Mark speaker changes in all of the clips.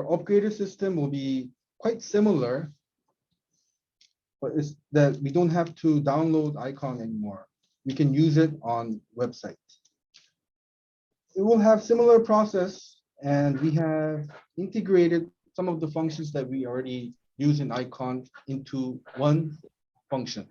Speaker 1: our upgraded system will be quite similar, but it's that we don't have to download icon anymore. We can use it on website. It will have similar process, and we have integrated some of the functions that we already use in icon into one function.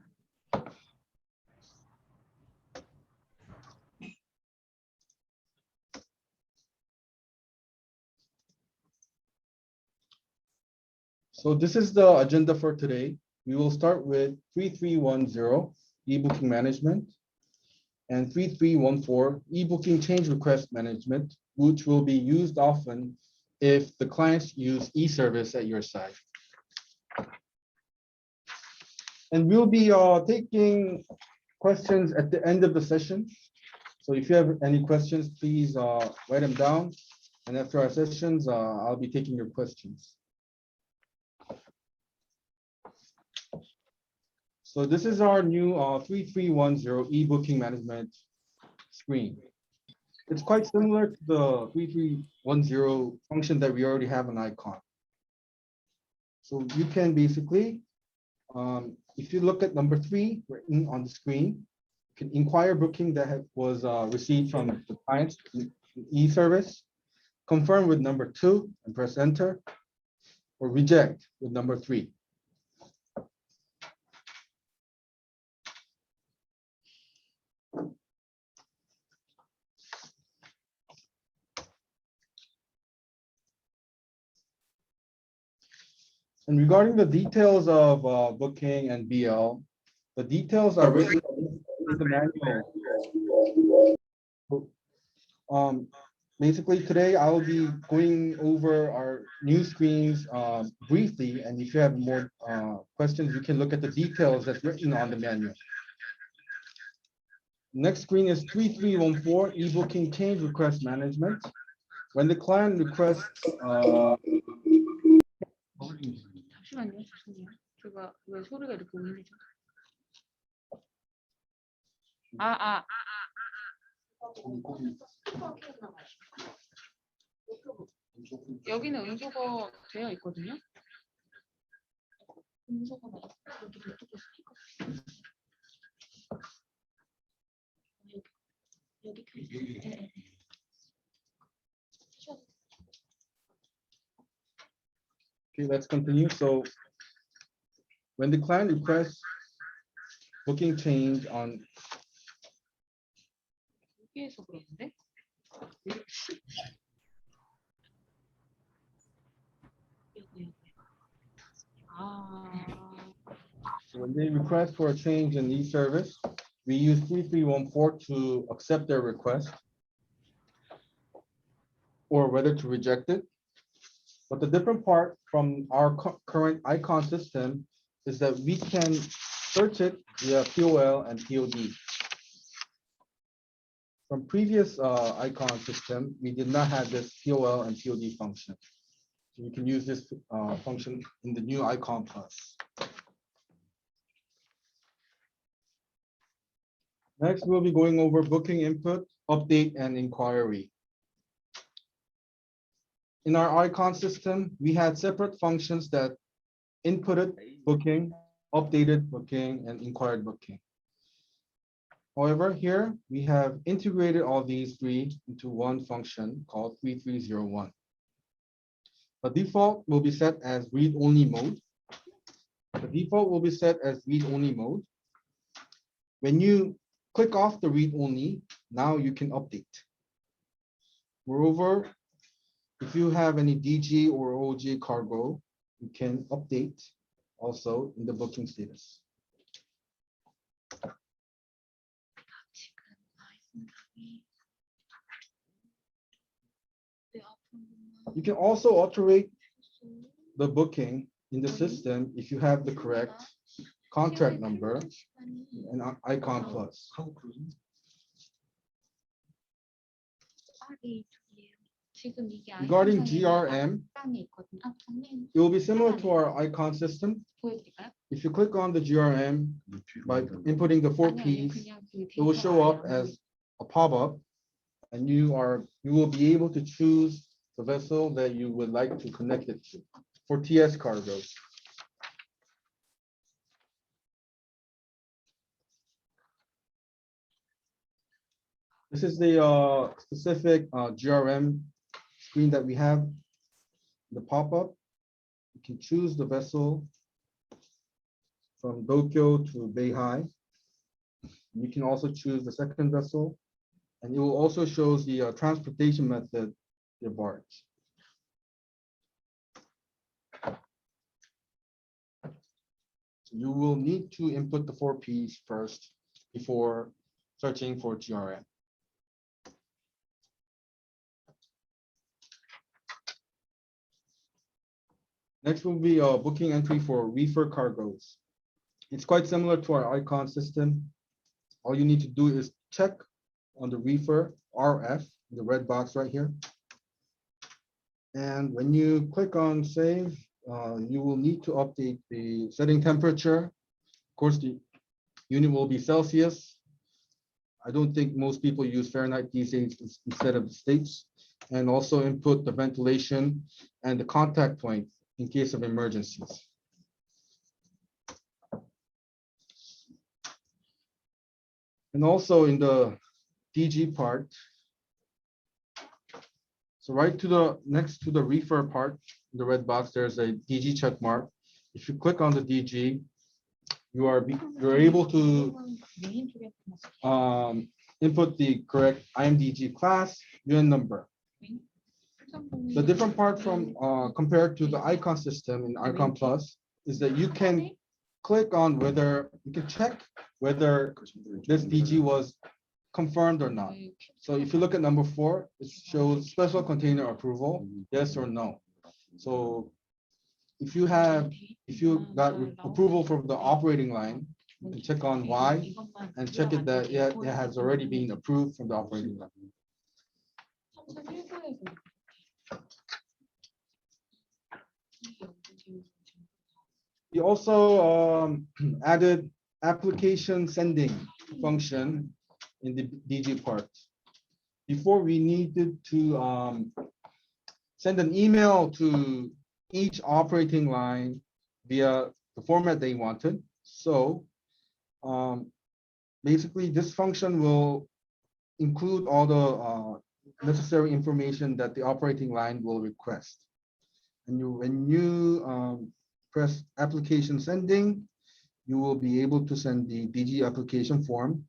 Speaker 1: So this is the agenda for today. We will start with 3310, e-booking management, and 3314, e-booking change request management, which will be used often if the clients use e-service at your side. And we'll be taking questions at the end of the session. So if you have any questions, please write them down. And after our sessions, I'll be taking your questions. So this is our new 3310 e-booking management screen. It's quite similar to the 3310 function that we already have an icon. So you can basically, if you look at number 3 written on the screen, you can inquire booking that was received from the client in e-service, confirm with number 2 and press enter, or reject with number 3. And regarding the details of booking and BL, the details are written in the manual. Basically, today I will be going over our new screens briefly, and if you have more questions, you can look at the details that's written on the manual. Next screen is 3314, e-booking change request management. When the client requests
Speaker 2: 잠시만요, 죄송해요. 제가 왜 소리가 이렇게 울리죠? 여기는 음소거 되어 있거든요. 음소거는 여기 노트북 스피커. 여기 켜있어요.
Speaker 1: Okay, let's continue. So when the client requests booking change on
Speaker 2: 여기에서 그러는데?
Speaker 1: So when they request for a change in e-service, we use 3314 to accept their request or whether to reject it. But the different part from our current icon system is that we can search it via POL and POD. From previous icon system, we did not have this POL and POD function. So you can use this function in the new icon plus. Next, we'll be going over booking input, update, and inquiry. In our icon system, we had separate functions that inputted booking, updated booking, and inquired booking. However, here we have integrated all these three into one function called 3301. The default will be set as read-only mode. The default will be set as read-only mode. When you click off the read-only, now you can update. Moreover, if you have any DG or OG cargo, you can update also in the booking status. You can also alterate the booking in the system if you have the correct contract number and icon plus. Regarding GRM, it will be similar to our icon system. If you click on the GRM by inputting the 4 Ps, it will show up as a pop-up, and you will be able to choose the vessel that you would like to connect it to for TS cargoes. This is the specific GRM screen that we have. The pop-up, you can choose the vessel from Tokyo to Beihai. You can also choose the second vessel, and it will also show the transportation method, the barge. So you will need to input the 4 Ps first before searching for GRM. Next will be a booking entry for reefer cargoes. It's quite similar to our icon system. All you need to do is check on the reefer RF, the red box right here. And when you click on save, you will need to update the setting temperature. Of course, the unit will be Celsius. I don't think most people use Fahrenheit these days instead of the States. And also input the ventilation and the contact point in case of emergencies. And also in the DG part, so right to the next to the reefer part, the red box, there's a DG check mark. If you click on the DG, you're able to input the correct IMDG class, UN number. The different part from compared to the icon system in Icon Plus is that you can click on whether you can check whether this DG was confirmed or not. So if you look at number 4, it shows special container approval, yes or no. So if you got approval from the operating line, you can check on Y and check it that it has already been approved from the operating line. We also added application sending function in the DG part. Before we needed to send an email to each operating line via the format they wanted. So basically this function will include all the necessary information that the operating line will request. And when you press application sending, you will be able to send the DG application form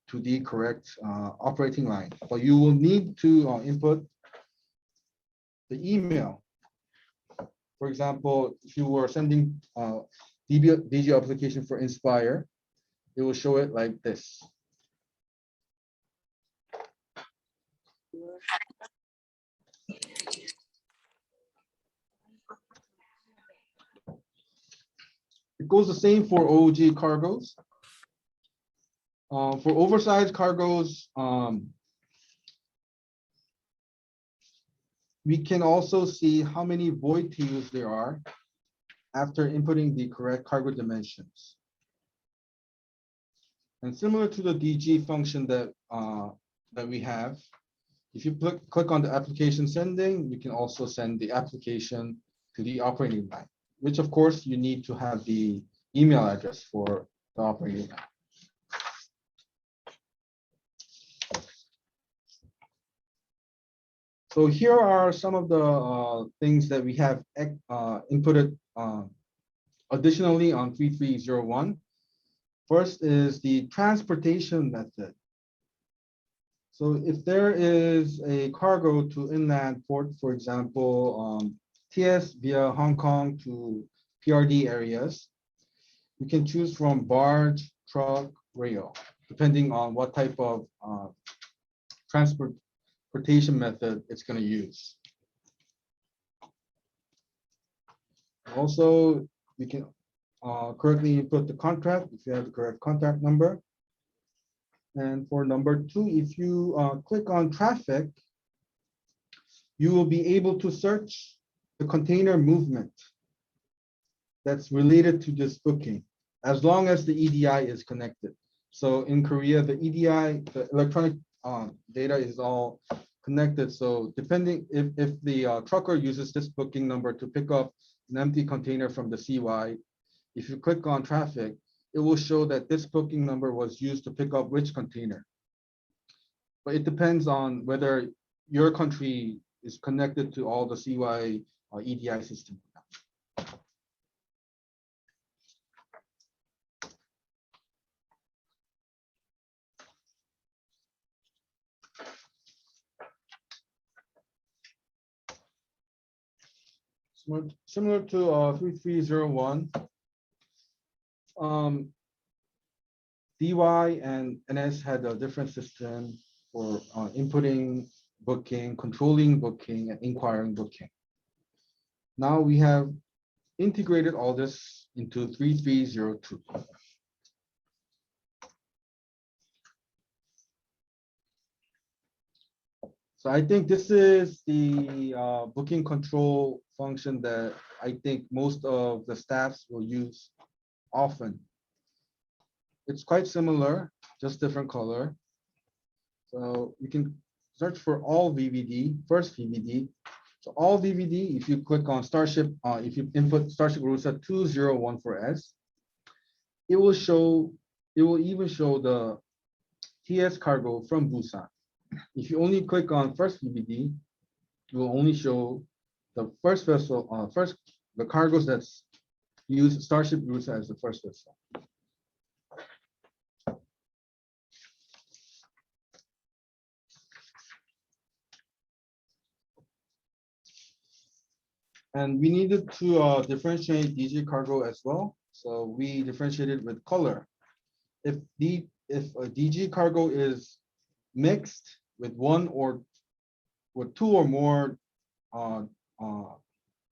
Speaker 1: to the correct operating line. But you will need to input the email. For example, if you were sending DG application for Inspire, it will show it like this. It goes the same for OOG cargoes. For oversized cargoes, we can also see how many void TUs there are after inputting the correct cargo dimensions. And similar to the DG function that we have, if you click on the application sending, you can also send the application to the operating line, which of course you need to have the email address for the operating line. So here are some of the things that we have inputted additionally on 3301. First is the transportation method. So if there is a cargo to inland port, for example, TS via Hong Kong to PRD areas, you can choose from barge, truck, rail, depending on what type of transportation method it's going to use. Also, you can correctly input the contract if you have the correct contract number. And for number 2, if you click on traffic, you will be able to search the container movement that's related to this booking, as long as the EDI is connected. So in Korea, the EDI, the electronic data is all connected. So depending if the trucker uses this booking number to pick up an empty container from the CY, if you click on traffic, it will show that this booking number was used to pick up which container. But it depends on whether your country is connected to all the CY EDI system. Similar to 3301, DY and NS had a different system for inputting booking, controlling booking, and inquiring booking. Now we have integrated all this into 3302. So I think this is the booking control function that I think most of the staffs will use often. It's quite similar, just different color. So you can search for all VVD, first VVD. So all VVD, if you click on Starship, if you input Starship Rusa 2014S, it will even show the TS cargo from Busan. If you only click on first VVD, it will only show the first vessel, the cargoes that's used Starship Rusa as the first vessel. And we needed to differentiate DG cargo as well. So we differentiated with color. If a DG cargo is mixed with two or more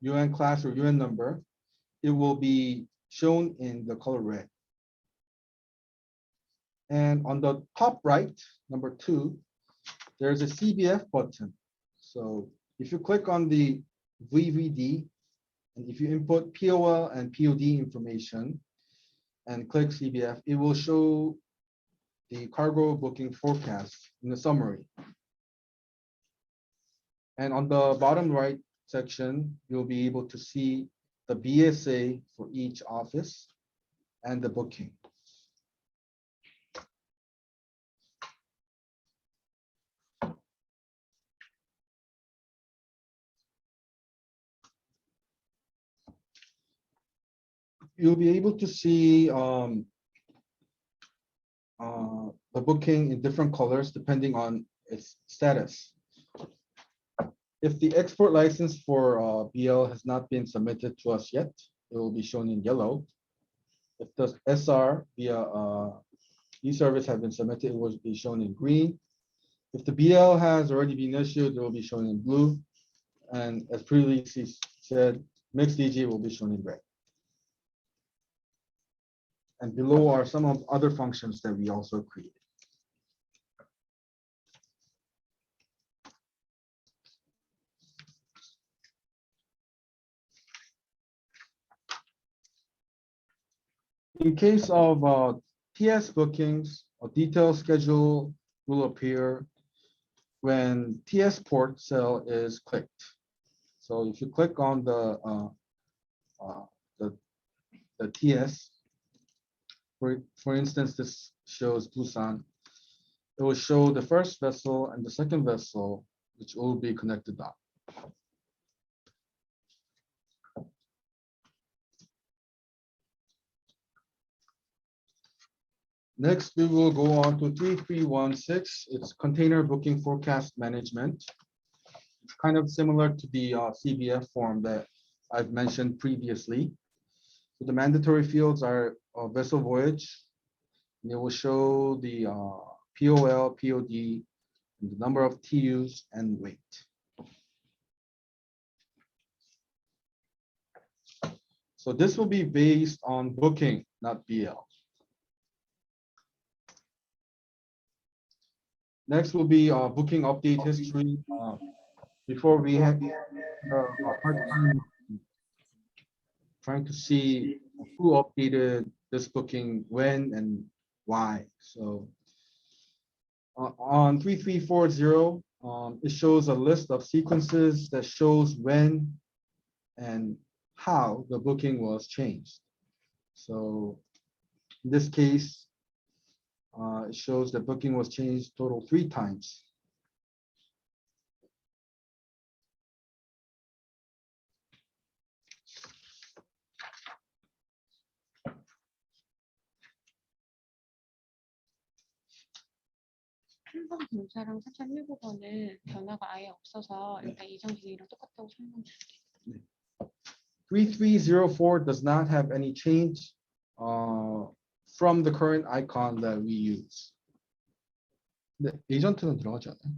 Speaker 1: UN class or UN number, it will be shown in the color red. And on the top right, number 2, there's a CBF button. So if you click on the VVD, and if you input POL and POD information and click CBF, it will show the cargo booking forecast in the summary. And on the bottom right section, you'll be able to see the BSA for each office and the booking. You'll be able to see the booking in different colors depending on its status. If the export license for BL has not been submitted to us yet, it will be shown in yellow. If the SR via e-service have been submitted, it will be shown in green. If the BL has already been issued, it will be shown in blue. And as previously said, mixed DG will be shown in red. And below are some of other functions that we also created. In case of TS bookings, a detailed schedule will appear when TS port cell is clicked. So if you click on the TS, for instance, this shows Busan, it will show the first vessel and the second vessel, which will be connected up. Next, we will go on to 3316. It's container booking forecast management. It's kind of similar to the CBF form that I've mentioned previously. So the mandatory fields are vessel voyage. And it will show the POL, POD, and the number of TUs and weight. So this will be based on booking, not BL. Next will be booking update history. Before we had a hard time trying to see who updated this booking when and why. So on 3340, It shows a list of sequences that shows when and how the booking was changed. So in this case, it shows that booking was changed total 3 times.
Speaker 2: 한번 동사랑 4.19번은 변화가 아예 없어서 일단 이 정식이랑 똑같다고 설명 드릴게요.
Speaker 1: 3304 does not have any change from the current icon that we use. 네, 에이전트는 들어가지 않아요?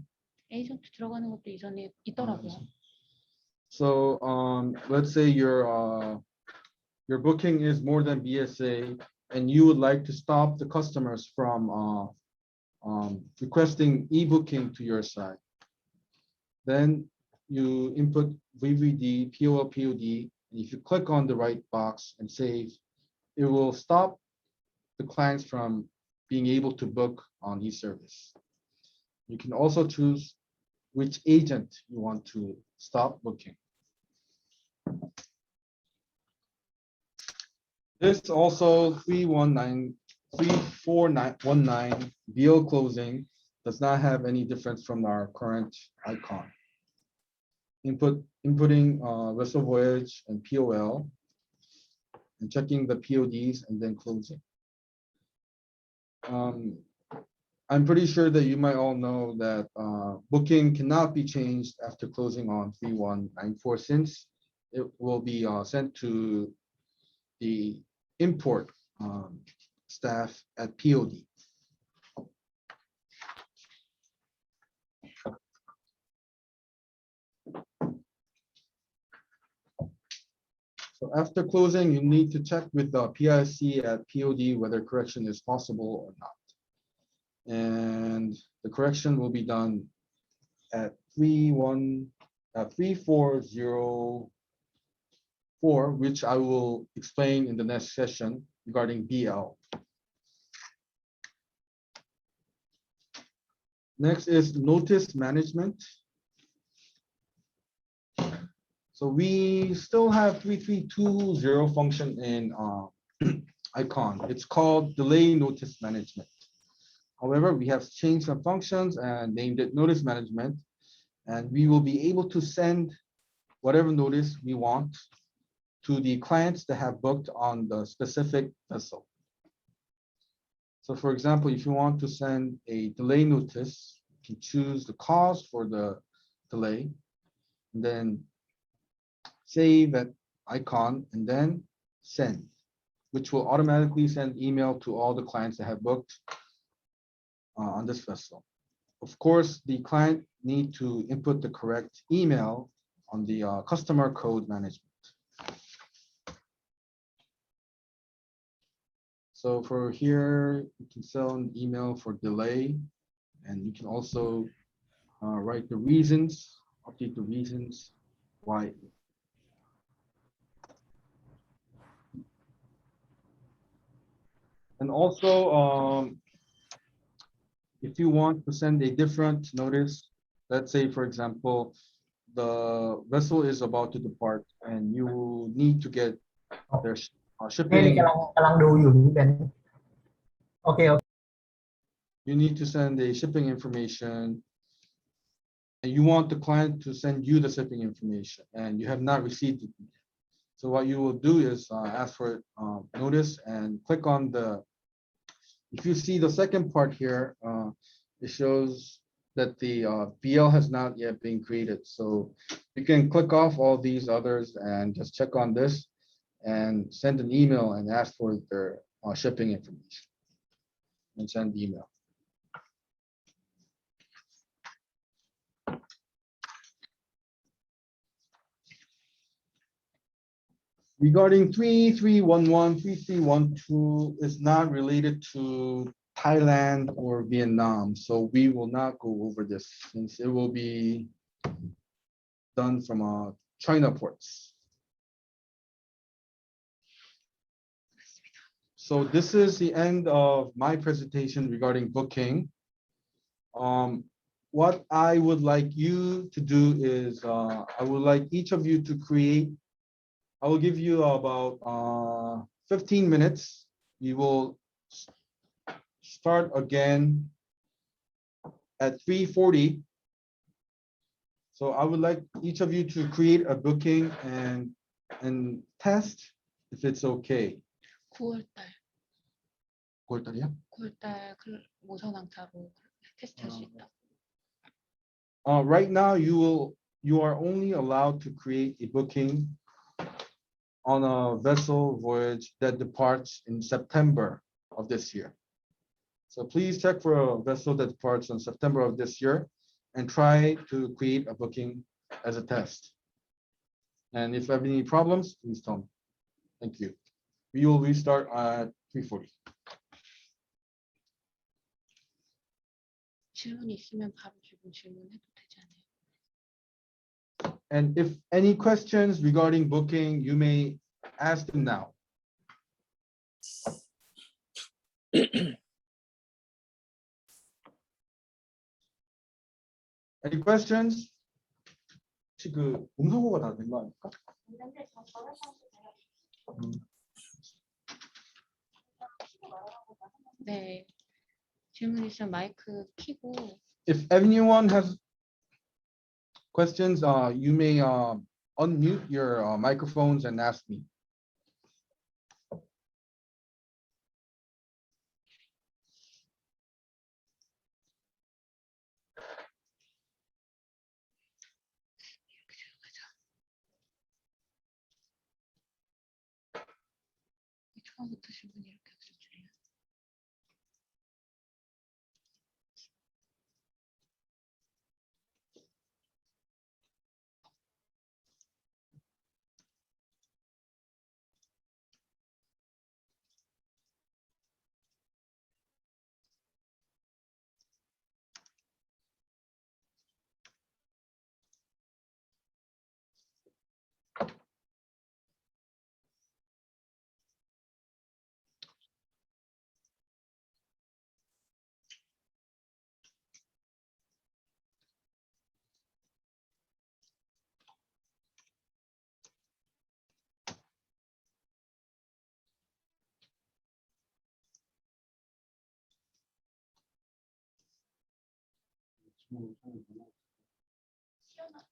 Speaker 2: 에이전트 들어가는 것도 이전에 있더라고요.
Speaker 1: So let's say your booking is more than BSA and you would like to stop the customers from requesting e-booking to your site. Then you input VVD, POL, POD, and if you click on the right box and save, it will stop the clients from being able to book on e-service. You can also choose which agent you want to stop booking. This also 3419 BL closing does not have any difference from our current icon. Inputting vessel voyage and POL and checking the PODs and then closing. I'm pretty sure that you might all know that booking cannot be changed after closing on 3194 since it will be sent to the import staff at POD. So after closing, you need to check with the PIC at POD whether correction is possible or not. And the correction will be done at 3404, which I will explain in the next session regarding BL. Next is notice management. So we still have 3320 function in icon. It's called delay notice management. However, we have changed some functions and named it notice management, and we will be able to send whatever notice we want to the clients that have booked on the specific vessel. So for example, if you want to send a delay notice, you can choose the cause for the delay, and then save that icon and then send, which will automatically send email to all the clients that have booked on this vessel. Of course, the client need to input the correct email on the customer code management. So for here, you can send an email for delay, and you can also write the reasons, update the reasons why. And also, if you want to send a different notice, let's say, for example, the vessel is about to depart and you need to get their
Speaker 3: นี่
Speaker 1: shipping.
Speaker 3: กำลังดูอยู่นี่เป็นโอเค
Speaker 1: You need to send a shipping information and you want the client to send you the shipping information and you have not received it. So what you will do is ask for notice and click on the, if you see the second part here, it shows that the BL has not yet been created. So you can click off all these others and just check on this and send an email and ask for their shipping information and send the email. Regarding 3311, 3312 is not related to Thailand or Vietnam, so we will not go over this since it will be done from China ports. So this is the end of my presentation regarding booking. what I would like you to do is I would like each of you to create. I will give you about 15 minutes. You will start again at 3:40. So I would like each of you to create a booking and test if it's okay.
Speaker 2: 9월달
Speaker 1: 9월달이야?
Speaker 2: 9월달 모선항차로 테스트할 수 있다.
Speaker 1: Right now, you are only allowed to create a booking on a vessel voyage that departs in September of this year. So please check for a vessel that departs in September of this year and try to create a booking as a test. And if you have any problems, please tell me. Thank you. We will restart at 3:40.
Speaker 2: 질문 있으면 바로 지금 질문해도 되지 않아요?
Speaker 1: And if any questions regarding booking, you may ask them now. Any questions? 혹시 그 음성어가 다 된 거 아닐까?
Speaker 2: 네. 질문 있으면 마이크 켜고
Speaker 1: If anyone has questions, you may unmute your microphones and ask me.
Speaker 2: 처음부터 질문이 이렇게 없을 줄이야.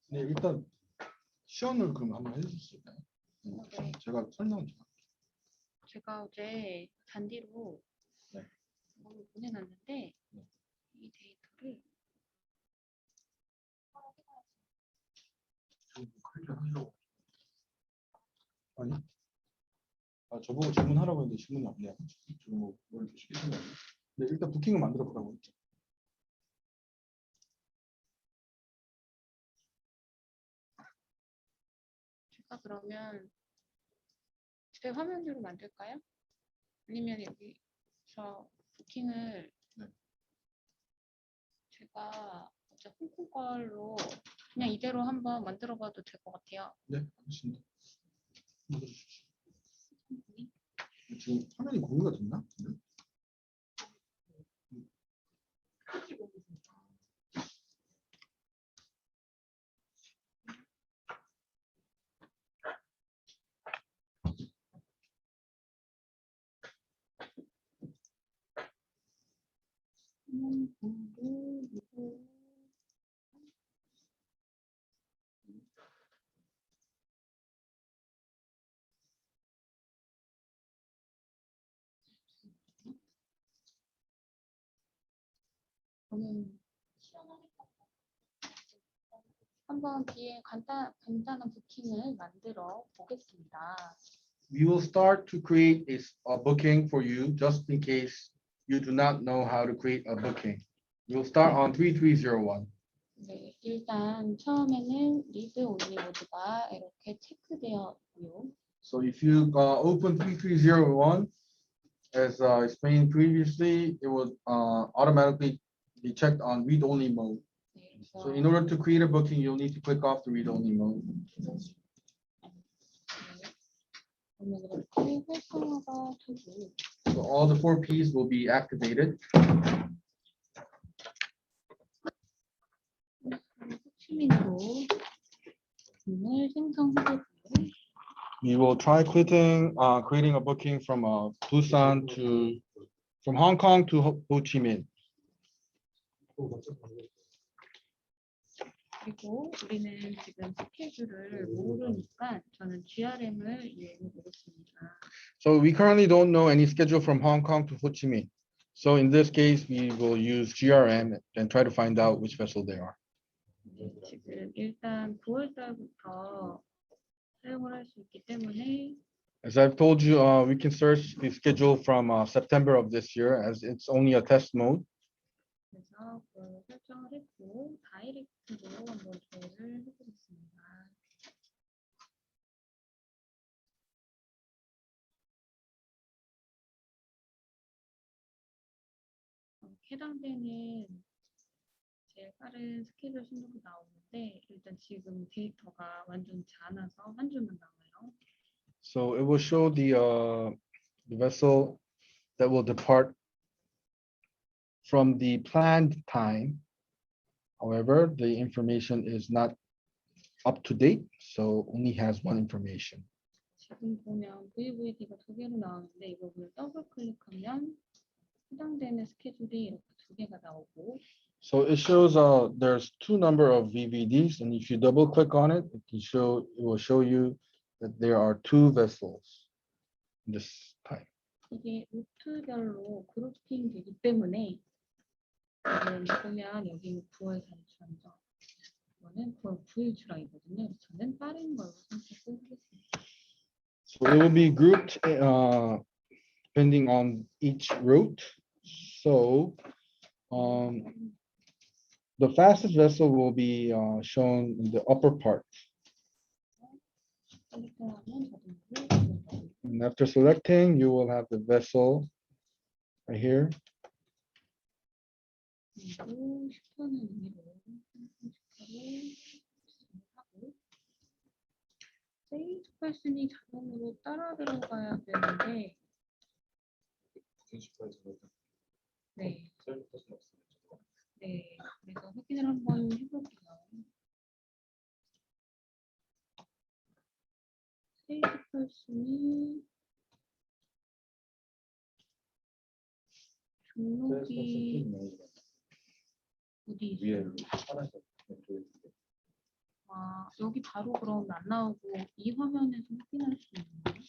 Speaker 1: 네, 일단 시연을 그럼 한번 해줄 수 있나요?
Speaker 2: 네.
Speaker 1: 제가 설명 좀.
Speaker 2: 제가 어제 단디로
Speaker 1: 네.
Speaker 2: 이걸 보내놨는데 이 데이터를
Speaker 1: 아니? 저보고 질문하라고 했는데 질문이 없네요. 저는 뭘 시키신 거예요? 네, 일단 부킹을 만들어 보라고 했죠.
Speaker 2: 제가 그러면 제 화면으로 만들까요? 아니면 여기서 부킹을
Speaker 1: 네.
Speaker 2: 제가 어제 홍콩 걸로 그냥 이대로 한번 만들어봐도 될 것 같아요.
Speaker 1: 네, 알겠습니다. 만들어주십시오. 지금 화면이 공유가 됐나? 네.
Speaker 2: 저는 한번 뒤에 간단한 부킹을 만들어 보겠습니다.
Speaker 1: We will start to create a booking for you just in case you do not know how to create a booking. We will start on 3301.
Speaker 2: 네, 일단 처음에는 리드 온리 모드가 이렇게 체크되었고요.
Speaker 1: So if you open 3301, as explained previously, it will automatically be checked on read-only mode.
Speaker 2: 네,
Speaker 1: So in order to create a booking, you'll need to click off the read-only mode.
Speaker 2: 그러면 이렇게 활성화가 되고
Speaker 1: So all the 4 Ps will be activated.
Speaker 2: 호치민으로 을 생성해볼게요.
Speaker 1: We will try creating a booking from Busan from Hong Kong to Ho Chi Minh.
Speaker 2: 그리고 우리는 지금 스케줄을 모르니까 저는 GRM을 이용해 보겠습니다.
Speaker 1: So we currently don't know any schedule from Hong Kong to Ho Chi Minh. So in this case, we will use GRM and try to find out which vessel they are.
Speaker 2: 지금 일단 9월 달부터 사용을 할 수 있기 때문에
Speaker 1: As I've told you, we can search the schedule from September of this year as it's only a test mode.
Speaker 2: 그래서 그걸 설정을 했고 다이렉트로 한번 조회를 해보겠습니다. 해당되는 제일 빠른 스케줄 순서가 나오는데 일단 지금 데이터가 완전치 않아서 한 줄만 나와요.
Speaker 1: So it will show the vessel that will depart from the planned time. However, the information is not up to date, so only has one information.
Speaker 2: 지금 보면 VVD가 두 개로 나오는데 이거 그냥 더블 클릭하면 해당되는 스케줄이 이렇게 두 개가 나오고
Speaker 1: So it shows there's two number of VVDs, and if you double click on it, it will show you that there are two vessels this time.
Speaker 2: 이게 루트별로 그룹핑 되기 때문에 지금 보면 여기는 9월 4일주랑이죠. 이거는 9월 9일주랑이거든요. 저는 빠른 걸로 선택을 하겠습니다.
Speaker 1: So it will be grouped depending on each route. So the fastest vessel will be shown in the upper part. And after selecting, you will have the vessel right here.
Speaker 2: 그리고 10분은 위로 하고 세이프 퍼슨이 자동으로 따라 들어가야 되는데 네. 네, 그래서 확인을 한번 해볼게요. 세이프 퍼슨이 등록이 어디 있어요? 아, 여기 바로 그럼 안 나오고 이 화면에서 확인할 수 있나요?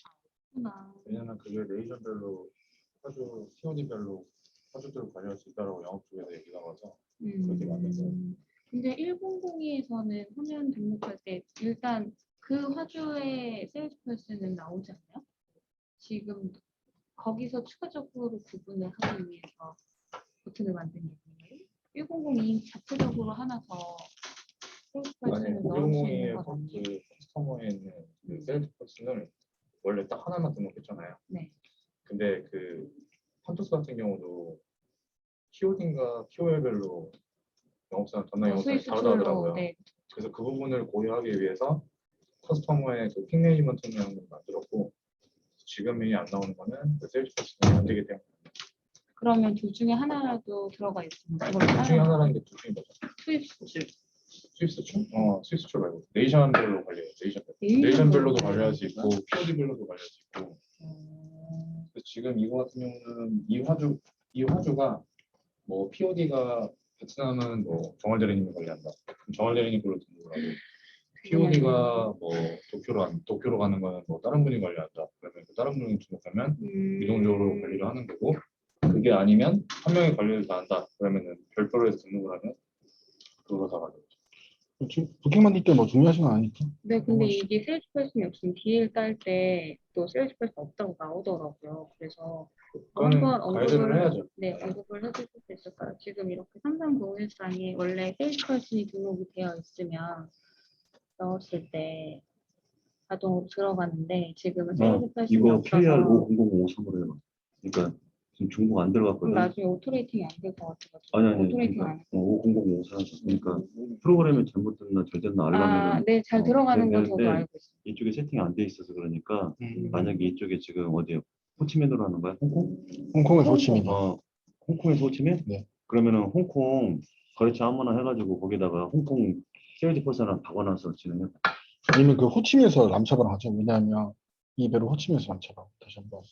Speaker 2: 없구나.
Speaker 4: 왜냐면 그게 레이저별로 화주 COD별로 화주들을 관리할 수 있다라고 영업 쪽에서 얘기가 나와서 그렇게 만들었어요.
Speaker 2: 근데 1002에서는 화면 등록할 때 일단 그 화주의 세일즈 퍼슨은 나오지 않나요? 지금 거기서 추가적으로 구분을 하기 위해서 버튼을 만든 게 있나요? 1002 자체적으로 하나 더 세일즈
Speaker 4: 아니,
Speaker 2: 퍼슨을 넣을 수 있는
Speaker 4: 510의
Speaker 2: 거든요.
Speaker 4: 그 커스터머에 있는 그 세일즈 퍼슨을 원래 딱 하나만 등록했잖아요.
Speaker 2: 네.
Speaker 4: 근데 그 판토스 같은 경우도 POD인가 POL별로 영업사는 전날 영업사는 다르다 하더라고요.
Speaker 2: 네.
Speaker 4: 그래서 그 부분을 고려하기 위해서 커스터머의 그 픽 매니지먼트를 만들었고 지금이 안 나오는 거는 그 세일즈 퍼슨이 안 되기 때문에
Speaker 2: 그러면 둘 중에 하나라도 들어가 있으면 그걸
Speaker 4: 둘 중에 하나라는 게 둘 중에 뭐죠?
Speaker 2: 수입수.
Speaker 4: 스위스출? 스위스출 말고 네이션별로 관리해요. 네이션별로도 관리할 수 있고 POD별로도 관리할 수 있고 그래서 지금 이거 같은 경우는 이 화주가 뭐 POD가 베트남은 뭐 정월 대리님이 관리한다. 그럼 정월 대리님 걸로 등록을 하고 POD가 뭐 도쿄로 가는 거는 뭐 다른 분이 관리한다. 그러면 그 다른 분이 등록하면 이동적으로 관리를 하는 거고 그게 아니면 한 명이 관리를 다 한다. 그러면은 별도로 해서 등록을 하면 그걸로 다 가죠.
Speaker 1: 부킹 만들 때 뭐 중요하신 건 아니죠?
Speaker 2: 네, 근데 이게 세일즈 퍼슨 역시 DL 딸 때 또 세일즈 퍼슨 없다고 나오더라고요. 그래서
Speaker 4: 그거는
Speaker 2: 한번
Speaker 4: 가이드를 해야죠.
Speaker 2: 네, 언급을 해주실 수 있을까요? 지금 이렇게 3301상에 원래 세일즈 퍼슨이 등록이 되어 있으면 넣었을 때 자동으로 들어가는데 지금은 세일즈 퍼슨이
Speaker 5: 이거
Speaker 2: 없어서
Speaker 5: KR 50053으로 해봐. 그러니까 지금 중복 안
Speaker 2: 그럼
Speaker 5: 들어갔거든.
Speaker 2: 나중에 오토레이팅이 안 될 것 같아가지고
Speaker 5: 아니
Speaker 2: 오토레이팅
Speaker 5: 그러니까
Speaker 2: 안 해.
Speaker 5: 50054. 그러니까 프로그램이 잘못됐나 잘 됐나
Speaker 2: 아,
Speaker 5: 알려면
Speaker 2: 네, 잘 들어가는 건 저도
Speaker 5: 되는데
Speaker 2: 알고 있어요.
Speaker 5: 이쪽에 세팅이 안 돼 있어서 그러니까 만약에 이쪽에 지금 어디요? 호치민으로 하는 거야? 홍콩?
Speaker 1: 홍콩에서 호치민.
Speaker 5: 홍콩에서 호치민?
Speaker 1: 네.
Speaker 5: 그러면은 홍콩 거래처 아무나 해가지고 거기다가 홍콩 세일즈 퍼슨을 박아놔서 진행해.
Speaker 1: 아니면 그 호칭에서 남착을 하죠. 왜냐하면 이 배로 호칭에서 남착하고 다시 한번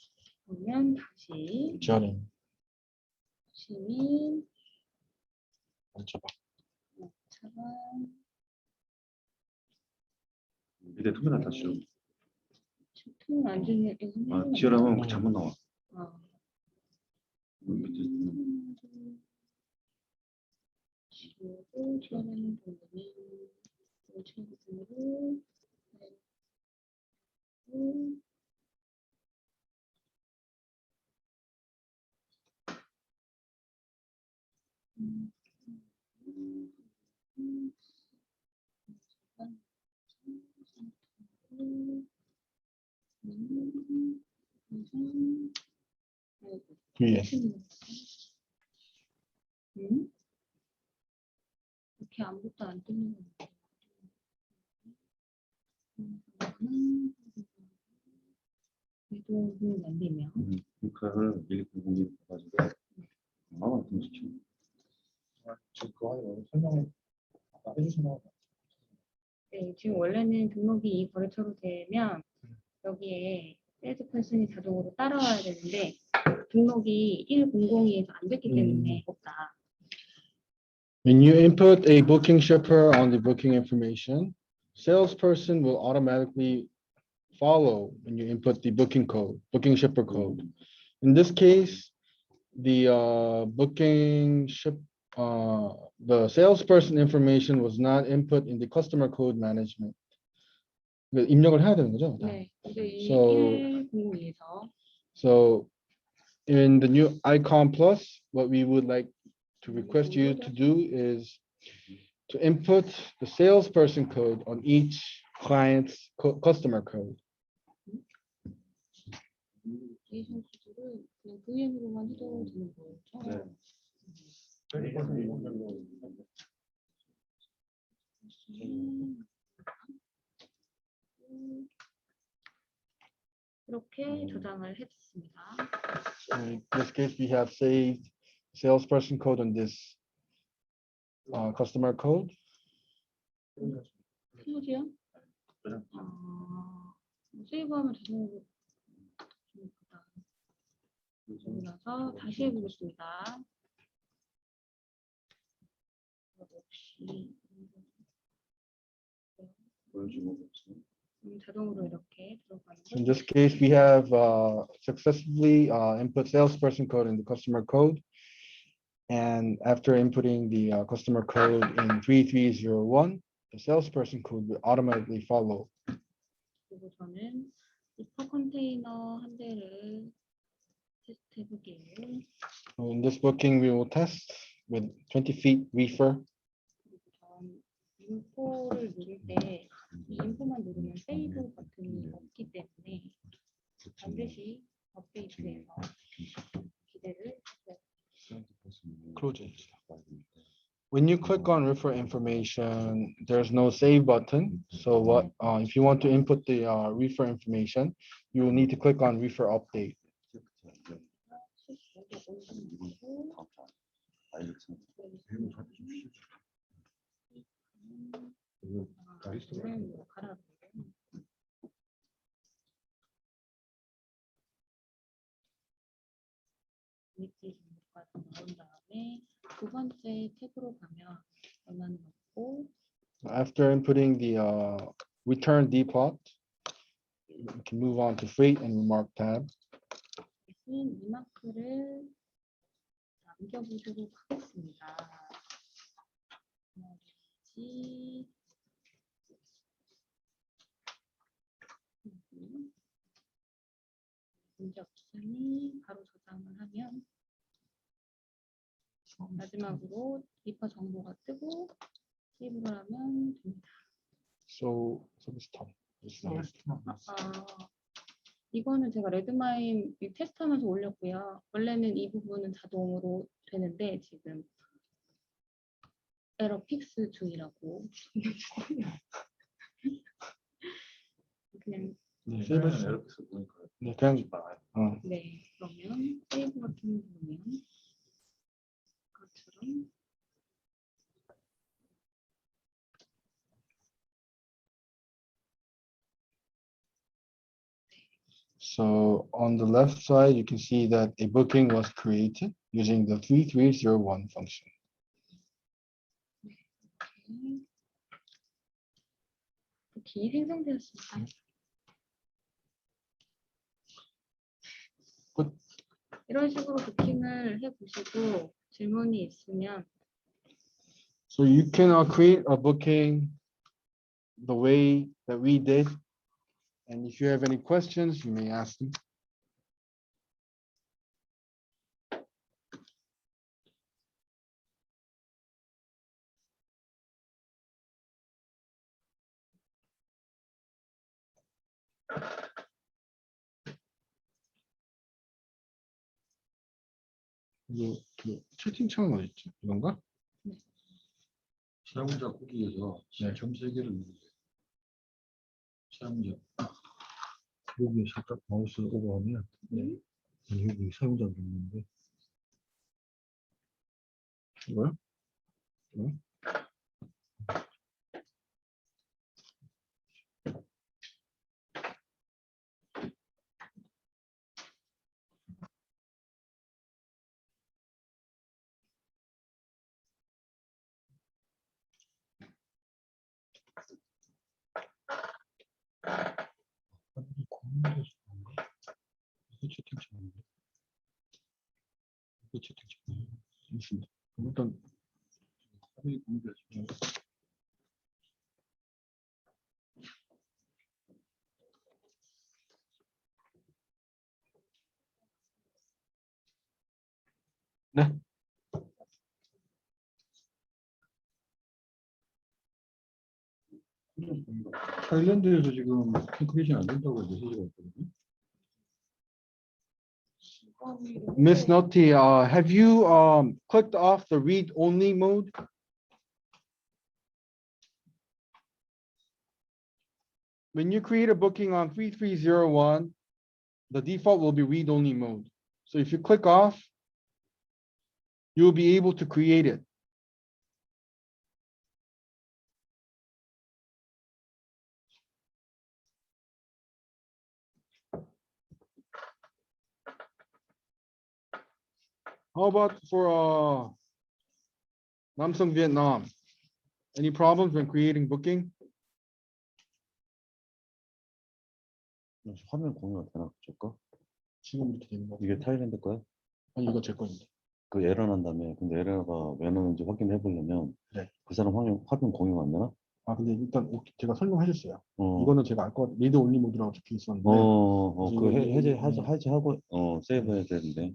Speaker 2: 그러면 다시
Speaker 1: 지하림
Speaker 2: 시민
Speaker 1: 남착.
Speaker 2: 차관
Speaker 5: 밑에 투명한 다시.
Speaker 2: 통 안중에
Speaker 5: 아, 지하라면 잘못 나와. 밑에
Speaker 2: 지우고 지하라는 부분이 우체국으로
Speaker 1: 위에.
Speaker 2: 이렇게 아무것도 안 뜨는 거 같아요. 이동을 날리면
Speaker 5: 그걸 190이 가지고 아마 등시켜.
Speaker 4: 지금 그거 하려고 설명을 아까 해주신 거
Speaker 2: 네, 지금 원래는 등록이 이 거래처로 되면 여기에 세일즈 퍼슨이 자동으로 따라와야 되는데 등록이 100에서 안 됐기 때문에 없다.
Speaker 1: When you input a booking shipper on the booking information, salesperson will automatically follow when you input the booking code, booking shipper code. In this case, the the salesperson information was not input in the customer code management. 입력을 해야 되는 거죠?
Speaker 2: 네, 근데 이
Speaker 1: So-
Speaker 2: 102에서
Speaker 1: So in the new icon plus, what we would like to request you to do is to input the salesperson code on each client's customer code.
Speaker 2: 이 선수들을 그냥 VM으로만 해도 되는 거죠? 이렇게 저장을 해줬습니다.
Speaker 1: In this case, we have saved salesperson code on this customer code.
Speaker 2: 표지요? 세이브하면 자동으로 들어가서 다시 해보겠습니다. 역시 자동으로 이렇게 들어가는
Speaker 1: In this case, we have successfully input salesperson code in the customer code. And after inputting the customer code in 3301, the salesperson code will automatically follow.
Speaker 2: 그리고 저는 리퍼 컨테이너 한 대를 테스트 해볼게요.
Speaker 1: In this booking, we will test with 20 feet reefer.
Speaker 2: 그리고 전 인포를 누를 때 이 인포만 누르면 세이브 버튼이 없기 때문에 반드시 업데이트해서 기대를 했어요.
Speaker 1: Close it. When you click on refer information, there's no save button. So what if you want to input the refer information, you will need to click on refer update.
Speaker 2: 나온 다음에 두 번째 탭으로 가면 얼마나 넣고
Speaker 1: After inputting the return dplot, you can move on to freight and remark tab.
Speaker 2: 이 마크를 남겨보도록 하겠습니다. 문제 없으니 바로 저장을 하면 마지막으로 리퍼 정보가 뜨고 세이브를 하면 됩니다.
Speaker 1: So this time.
Speaker 2: 이거는 제가 레드마인 테스트하면서 올렸고요. 원래는 이 부분은 자동으로 되는데 지금 에러 픽스 중이라고 그냥
Speaker 1: 세이브. 네, 그냥
Speaker 2: 네 그러면 세이브 버튼을 누르면 것처럼
Speaker 1: So on the left side, you can see that a booking was created using the 3301 function.
Speaker 2: 부킹이 생성되었습니다.
Speaker 1: 끝.
Speaker 2: 이런 식으로 부킹을 해보시고 질문이 있으면
Speaker 1: So you can create a booking the way that we did. And if you have any questions, you may ask them. 그 채팅창은 어디 있지? 이건가?
Speaker 6: 사용자 후기에서
Speaker 1: 네.
Speaker 6: 점 3개를 누르세요. 사용자 여기 살짝 마우스 오버하면 여기 사용자 누르는데
Speaker 1: 이거요?
Speaker 6: 공유돼서 그런가? 이게 채팅창인데 이게 채팅창이에요.
Speaker 1: 있습니다. 일단
Speaker 6: 화면이 공유돼서
Speaker 1: 네.
Speaker 6: 타일랜드에서 지금 싱크레이션 안 된다고 메시지가 있거든요.
Speaker 1: Miss Noti, have you clicked off the read only mode? When you create a booking on 3301, the default will be read only mode. So if you click off, you'll be able to create it. How about for Namsung Vietnam? Any problems when creating booking?
Speaker 5: 화면 공유가 되나 저 거?
Speaker 1: 지금 이렇게 되는 거.
Speaker 5: 이게 타일랜드 거야?
Speaker 1: 아니 이거 제 건데.
Speaker 5: 그 에러 난다며. 근데 에러가 왜 나는지 확인해 보려면
Speaker 1: 네.
Speaker 5: 그 사람 화면 공유가 안 되나?
Speaker 1: 아 근데 일단 제가 설명해 줬어요.
Speaker 5: 어.
Speaker 1: 이거는 제가 알 것 같아요. 리드 온리 모드라고 적혀 있었는데.
Speaker 5: 그
Speaker 1: 이거
Speaker 5: 해제하고 세이브 해야 되는데.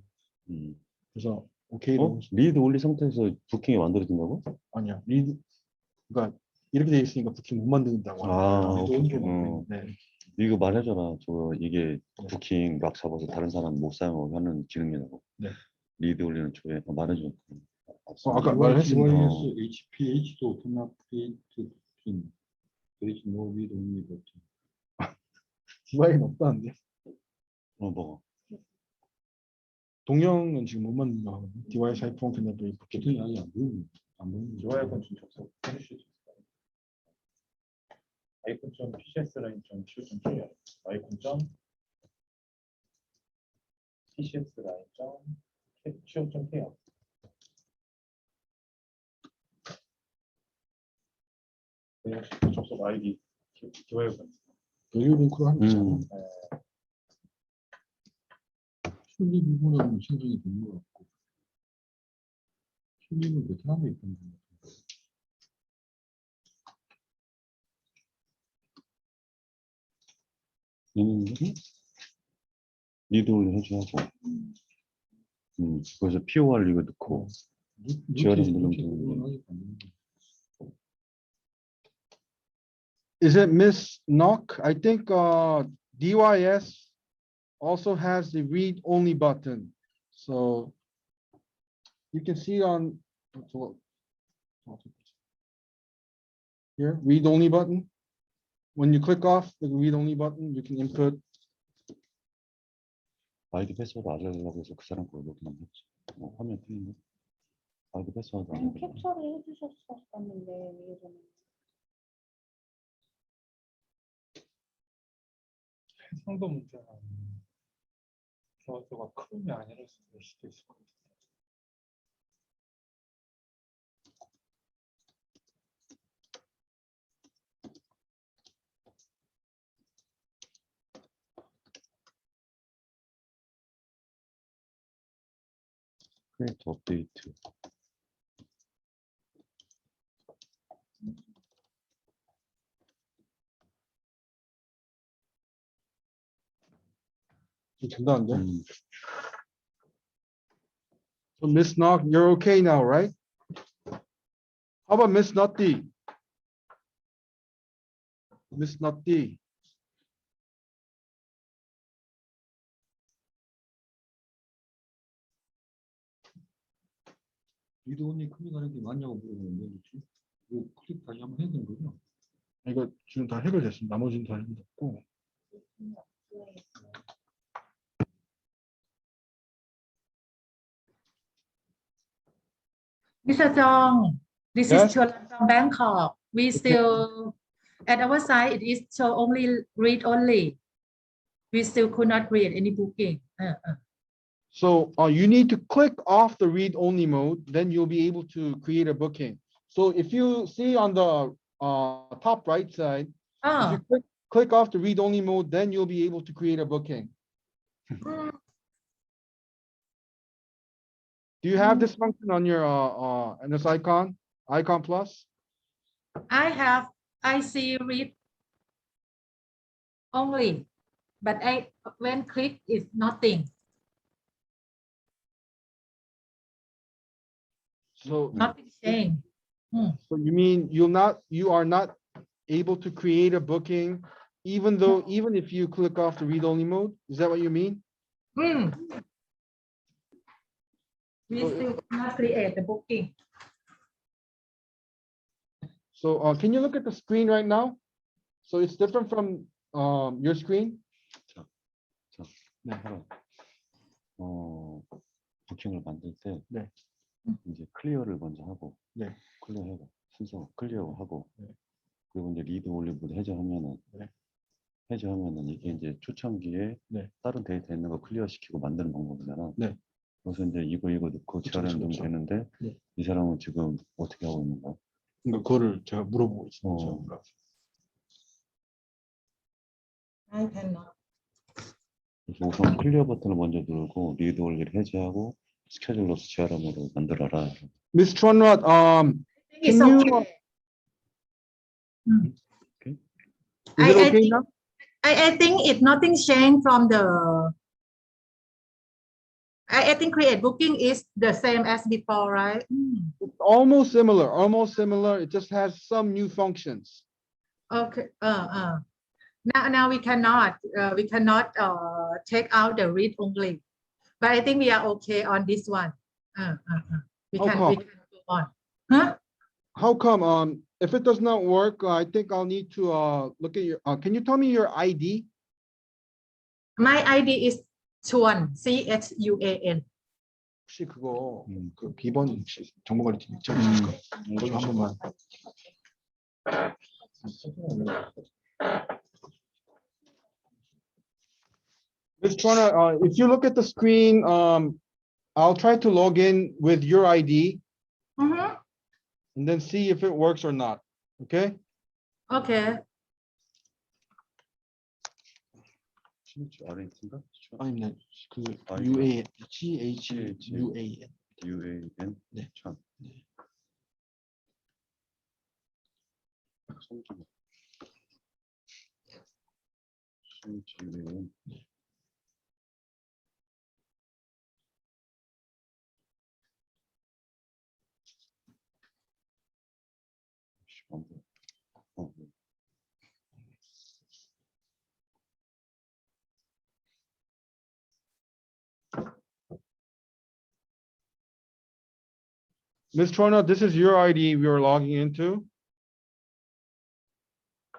Speaker 1: 그래서 오케이로.
Speaker 5: 리드 올리 상태에서 부킹이 만들어진다고?
Speaker 1: 아니야. 리드 그러니까 이렇게 돼 있으니까 부킹 못 만든다고 하는 거예요.
Speaker 5: 오케이.
Speaker 1: 네.
Speaker 5: 이거 말해줘라. 이게
Speaker 1: 네.
Speaker 5: 부킹 막 잡아서 다른 사람 못 사용하고 하는 기능이라고.
Speaker 1: 네.
Speaker 5: 리드 올리는 쪽에 말해줘.
Speaker 1: 아까 말했습니다.
Speaker 6: DYS HPH도 cannot create booking. There is no read only button.
Speaker 1: 디와이는 없다는데.
Speaker 5: 뭐가?
Speaker 1: 동영은 지금 못 만든다고 하거든요. 디와이 사이폰 그냥 또 부킹.
Speaker 6: 버튼이 아예 안 보이는. 안 보이는.
Speaker 4: 좋아요 건 접속 해주실 수 있을까요? icon.pcsline.co.kr icon.pcsline.co.kr 네, 혹시 접속 아이디 좋아요 건
Speaker 1: 여유 링크로 하는 거잖아요.
Speaker 6: 힐리 부분은 생성이 되는 것 같고 힐리는 베트남에 있던 것 같아요.
Speaker 5: 리드 올리 해줘야죠. 그래서 POR 이거 넣고 GRM 누르면 되는데.
Speaker 1: Is it Miss Knock? I think DYS also has the read only button. So you can see on here, read only button. When you click off the read only button, you can input.
Speaker 5: 아이디 패스워드 알려달라고 해서 그 사람 걸 로그인 했지. 화면 뜨이네. 아이디 패스워드 알려달라고.
Speaker 2: 캡처를 해주셨었는데 예전에.
Speaker 6: 해상도 문제가 주어가 크롬이 아니라서 그럴 수도 있을 것 같아요.
Speaker 5: 크리에이트 업데이트.
Speaker 1: 된다는데?
Speaker 5: 음,
Speaker 1: So Miss Knock, you're okay now, right? How about Miss Nutty? Miss Nutty.
Speaker 6: 리드 온리 클릭하는 게 맞냐고 물어보는데 그렇지? 이거 클릭 다시 한번 해야 되는 거죠?
Speaker 1: 이거 지금 다 해결됐습니다. 나머지는 다 해결됐고.
Speaker 7: Mr. Chong, this
Speaker 1: Yes.
Speaker 7: is Chuan from Bangkok. We still, at our side, it is show only read only. We still could not create any booking.
Speaker 1: So you need to click off the read only mode, then you'll be able to create a booking. So if you see on the top right side, if you click off the read only mode, then you'll be able to create a booking. Do you have this function on your on this icon plus?
Speaker 7: I see read only, but when click is nothing,
Speaker 1: So
Speaker 7: nothing change.
Speaker 1: So you mean you are not able to create a booking even if you click off the read only mode? Is that what you mean?
Speaker 7: We still cannot create the booking.
Speaker 1: So can you look at the screen right now? So it's different from your screen.
Speaker 5: 네, 부킹을 만들 때
Speaker 1: 네.
Speaker 5: 이제 클리어를 먼저 하고,
Speaker 1: 네.
Speaker 5: 클리어하고 순서 클리어하고,
Speaker 1: 네.
Speaker 5: 그리고 이제 리드 올리브 해제하면은,
Speaker 1: 네.
Speaker 5: 해제하면은 이게 이제 초창기에
Speaker 1: 네.
Speaker 5: 다른 데이터 있는 거 클리어 시키고 만드는 방법이잖아.
Speaker 1: 네.
Speaker 5: 그래서 이제 이거 넣고 CRM 넣으면 되는데,
Speaker 1: 네.
Speaker 5: 이 사람은 지금 어떻게 하고 있는 거야?
Speaker 1: 그러니까 그거를 제가 물어보고 있습니다.
Speaker 7: I cannot.
Speaker 5: 그래서 우선 클리어 버튼을 먼저 누르고 리드 올리를 해제하고 스케줄러서 CRM으로 만들어라.
Speaker 1: Miss Chonrat,
Speaker 7: It's
Speaker 1: can you?
Speaker 7: okay.
Speaker 5: Okay.
Speaker 1: Is it okay now?
Speaker 7: I think it nothing changed from the. I think create booking is the same as before, right?
Speaker 1: It's almost similar. It just has some new functions.
Speaker 7: Okay. Now we cannot take out the read only, but I think we are okay on this one. We
Speaker 1: How
Speaker 7: can
Speaker 1: come?
Speaker 7: go on. Huh?
Speaker 1: How come? If it does not work, I think I'll need to look at your. Can you tell me your ID?
Speaker 7: My ID is Chuan, CHUAN.
Speaker 1: 혹시 그거 그 비번 혹시 정보관리팀 있잖아요. 이거 좀 한 번만. Miss Chona, if you look at the screen, I'll try to log in with your ID and then see if it works or not. Okay?
Speaker 7: Okay.
Speaker 5: RAT인가?
Speaker 1: 아닙니다. 그
Speaker 5: UAN.
Speaker 1: CHUAN.
Speaker 5: UAN.
Speaker 1: 네.
Speaker 5: 참. CHUAN.
Speaker 1: Miss Chona, this is your ID we are logging into.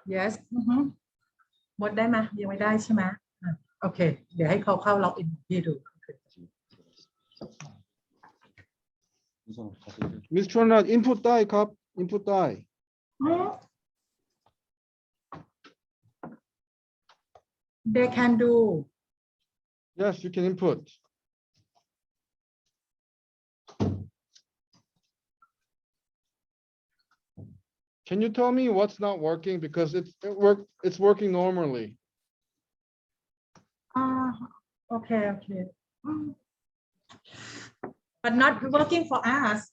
Speaker 7: Yes. หมดได้ไหมยังไม่ได้ใช่ไหมโอเคเดี๋ยวให้เขาเข้าล็อกอินพี่ดู
Speaker 1: Miss Chona, input die, cup, input die.
Speaker 7: They can do
Speaker 1: Yes, you can input. Can you tell me what's not working? Because it's working normally.
Speaker 7: Okay, okay. But not working for us.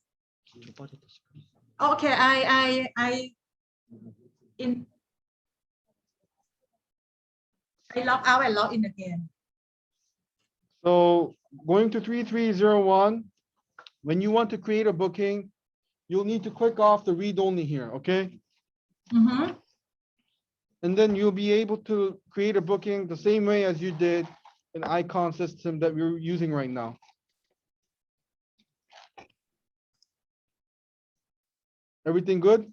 Speaker 7: Okay, I log out and log in again.
Speaker 1: So going to 3301, when you want to create a booking, you'll need to click off the read only here, okay?
Speaker 7: Mm-hmm.
Speaker 1: And then you'll be able to create a booking the same way as you did an icon system that we're using right now. Everything good?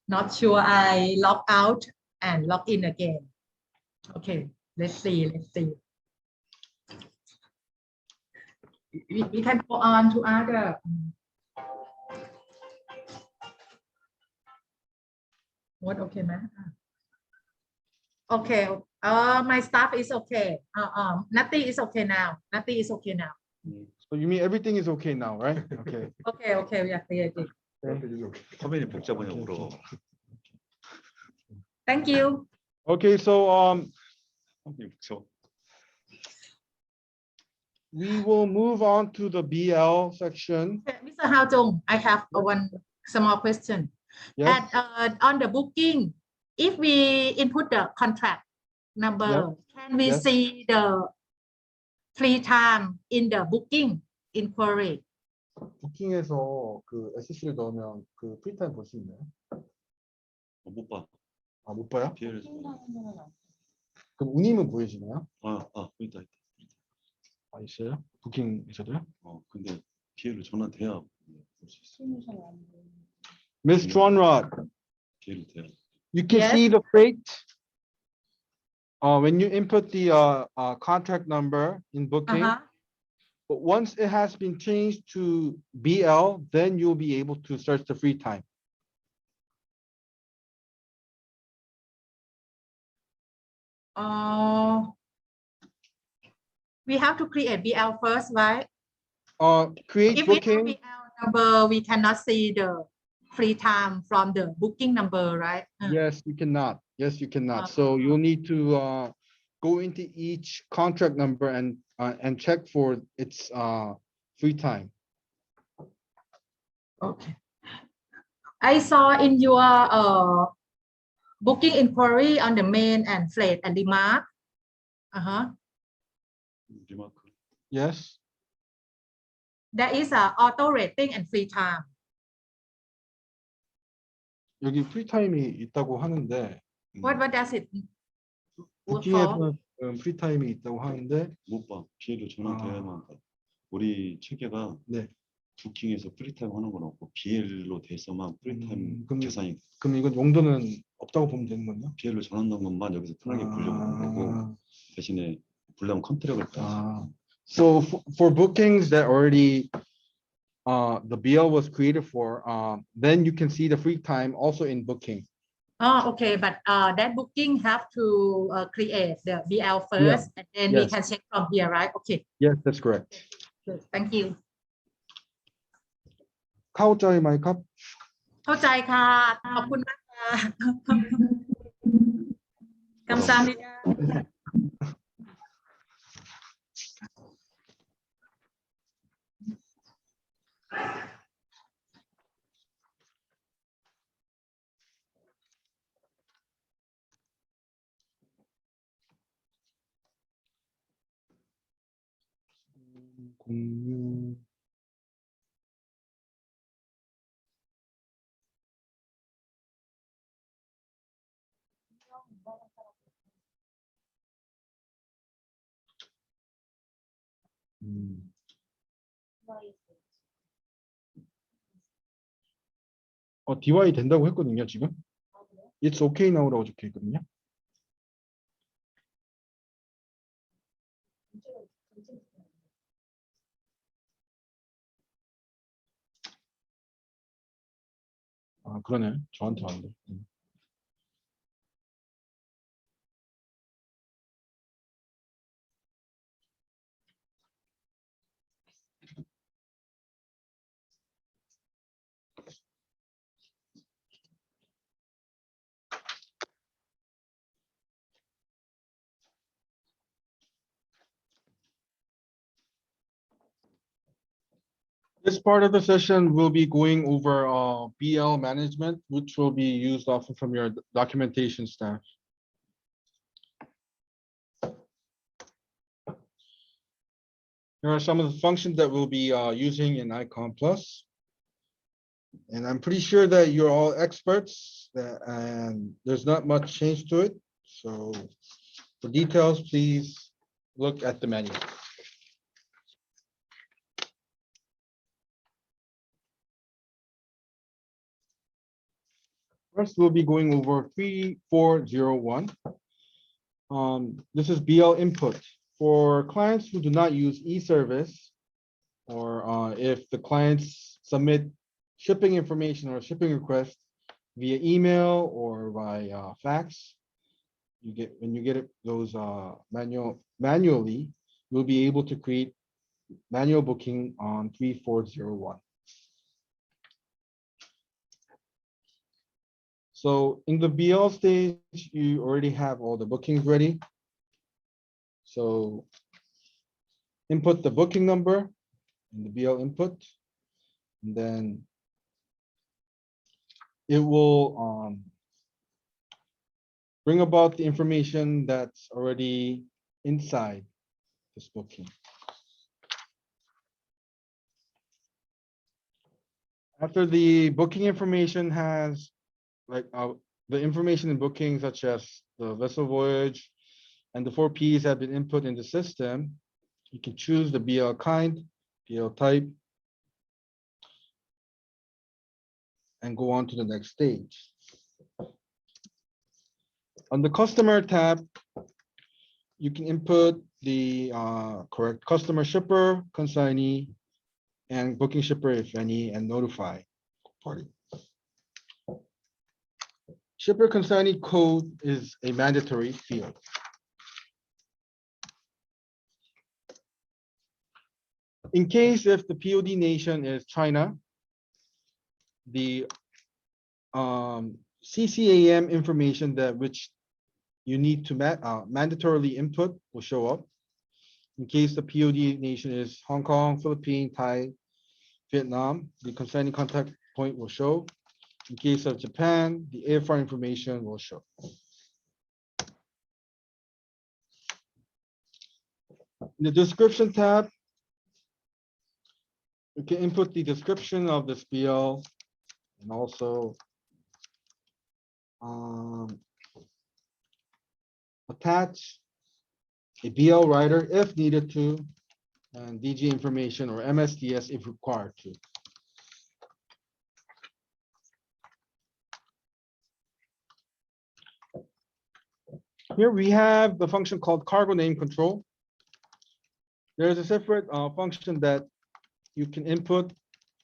Speaker 7: Not sure. I log out and log in again. Okay, let's see. We can go on to other. What okay, man? Okay. My stuff is okay. Nothing is okay now. Nothing is okay now.
Speaker 1: So you mean everything is okay now, right? Okay.
Speaker 7: Okay. We are clear.
Speaker 5: 화면이 복잡하냐고 물어봐.
Speaker 7: Thank you.
Speaker 1: Okay, so
Speaker 5: 화면이 복잡.
Speaker 1: we will move on to the BL section.
Speaker 7: Mr. Hao Jung, I have one small question.
Speaker 1: Yes.
Speaker 7: On the booking, if we input the contract number, can we
Speaker 1: Yes.
Speaker 7: see the free time in the booking inquiry?
Speaker 1: 부킹에서 그 SC를 넣으면 그 프리타임 볼 수 있나요?
Speaker 5: 못 봐.
Speaker 1: 아, 못 봐요?
Speaker 5: 비엘에서.
Speaker 1: 그럼 운임은 보여지나요?
Speaker 5: 있다.
Speaker 1: 아, 있어요? 부킹에서도요?
Speaker 5: 근데 비엘로 전환돼야 볼 수 있어.
Speaker 1: Miss Chuanrod,
Speaker 5: 비엘로 돼야.
Speaker 1: you can
Speaker 7: Yes.
Speaker 1: see the freight when you input the contract number in booking. But once it has been changed to BL, then you'll be able to search the free time.
Speaker 7: We have to create BL first, right?
Speaker 1: Create
Speaker 7: If we have
Speaker 1: booking.
Speaker 7: BL number, we cannot see the free time from the booking number, right?
Speaker 1: Yes, you cannot. Yes, you cannot. So you'll need to go into each contract number and check for its free time.
Speaker 7: Okay. I saw in your booking inquiry on the main and freight and remark.
Speaker 5: 리마크.
Speaker 1: Yes.
Speaker 7: There is a auto rating and free time.
Speaker 1: 여기 free time이 있다고 하는데
Speaker 7: What does it work for?
Speaker 1: 부킹에서는 free time이 있다고 하는데
Speaker 5: 못 봐. 비엘로 전환돼야만 봐. 우리 체계가
Speaker 1: 네.
Speaker 5: 부킹에서 프리타임 하는 건 없고 비엘로 돼서만 프리타임 계산이.
Speaker 1: 그럼 이건 용도는 없다고 보면 되는 건가요?
Speaker 5: 비엘로 전환된 것만 여기서 편하게 보려고 하는 거고 대신에 불량 컨트랙을 따서.
Speaker 1: So for bookings that already the BL was created for, then you can see the free time also in booking.
Speaker 7: Okay, but that booking have to create the BL first, and then we can check from here, right? Okay.
Speaker 1: Yes, that's correct.
Speaker 7: Good. Thank you.
Speaker 1: เข้าใจไหมครับ
Speaker 7: เข้าใจค่ะขอบคุณมากค่ะ감사합니다.
Speaker 1: 공유. DY 된다고 했거든요, 지금. It's okay now라고 적혀 있거든요. 아, 그러네. 저한테 안 돼. This part of the session will be going over BL management, which will be used often from your documentation staff. Here are some of the functions that we'll be using in Icon Plus. And I'm pretty sure that you're all experts and there's not much change to it. So for details, please look at the manual. First, we'll be going over 3401. This is BL input. For clients who do not use e-service, or if the clients submit shipping information or shipping request via email or by fax, when you get those manually, you'll be able to create manual booking on 3401. So in the BL stage, you already have all the bookings ready. So input the booking number in the BL input, and then it will bring about the information that's already inside this booking. After the booking information has the information in booking, such as the vessel voyage and the 4 Ps have been input in the system, you can choose the BL kind, BL type, and go on to the next stage. On the customer tab, you can input the correct customer shipper, consignee, and booking shipper, if any, and notify party. Shipper consignee code is a mandatory field. In case if the POD nation is China, the CCAM information which you need to mandatorily input will show up. In case the POD nation is Hong Kong, Philippines, Thai, Vietnam, the consignee contact point will show. In case of Japan, the AFR information will show. In the description tab, you can input the description of this BL and also attach a BL writer if needed to, and DG information or MSDS if required to. Here we have the function called cargo name control. There's a separate function that you can input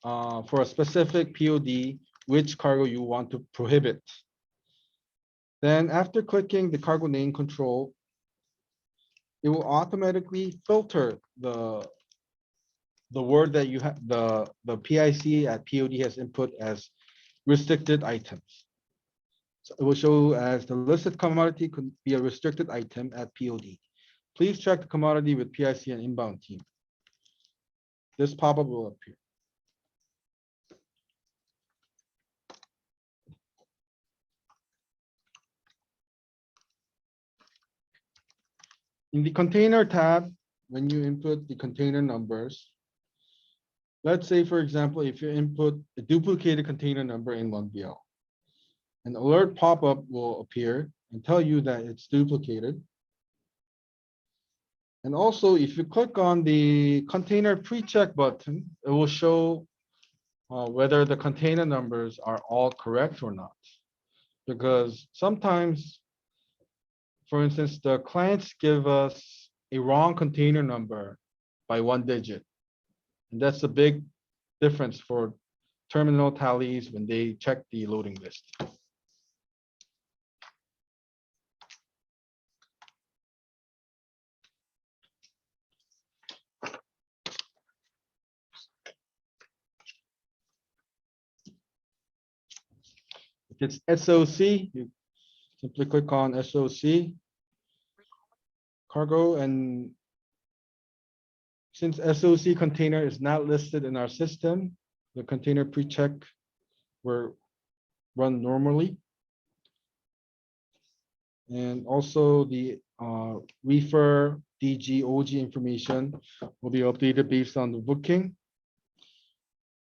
Speaker 1: for a specific POD which cargo you want to prohibit. Then after clicking the cargo name control, it will automatically filter the word that you have, the PIC at POD has input as restricted items. So it will show as the listed commodity could be a restricted item at POD. Please check the commodity with PIC and inbound team. This pop-up will appear. In the container tab, when you input the container numbers, let's say, for example, if you input a duplicated container number in 1BL, an alert pop-up will appear and tell you that it's duplicated. And also, if you click on the container pre-check button, it will show whether the container numbers are all correct or not. Because sometimes, for instance, the clients give us a wrong container number by 1 digit. And that's a big difference for terminal tallies when they check the loading list. If it's SOC, you simply click on SOC, cargo, and since SOC container is not listed in our system, the container pre-check were run normally. And also the refer, DG, OG information will be updated based on the booking.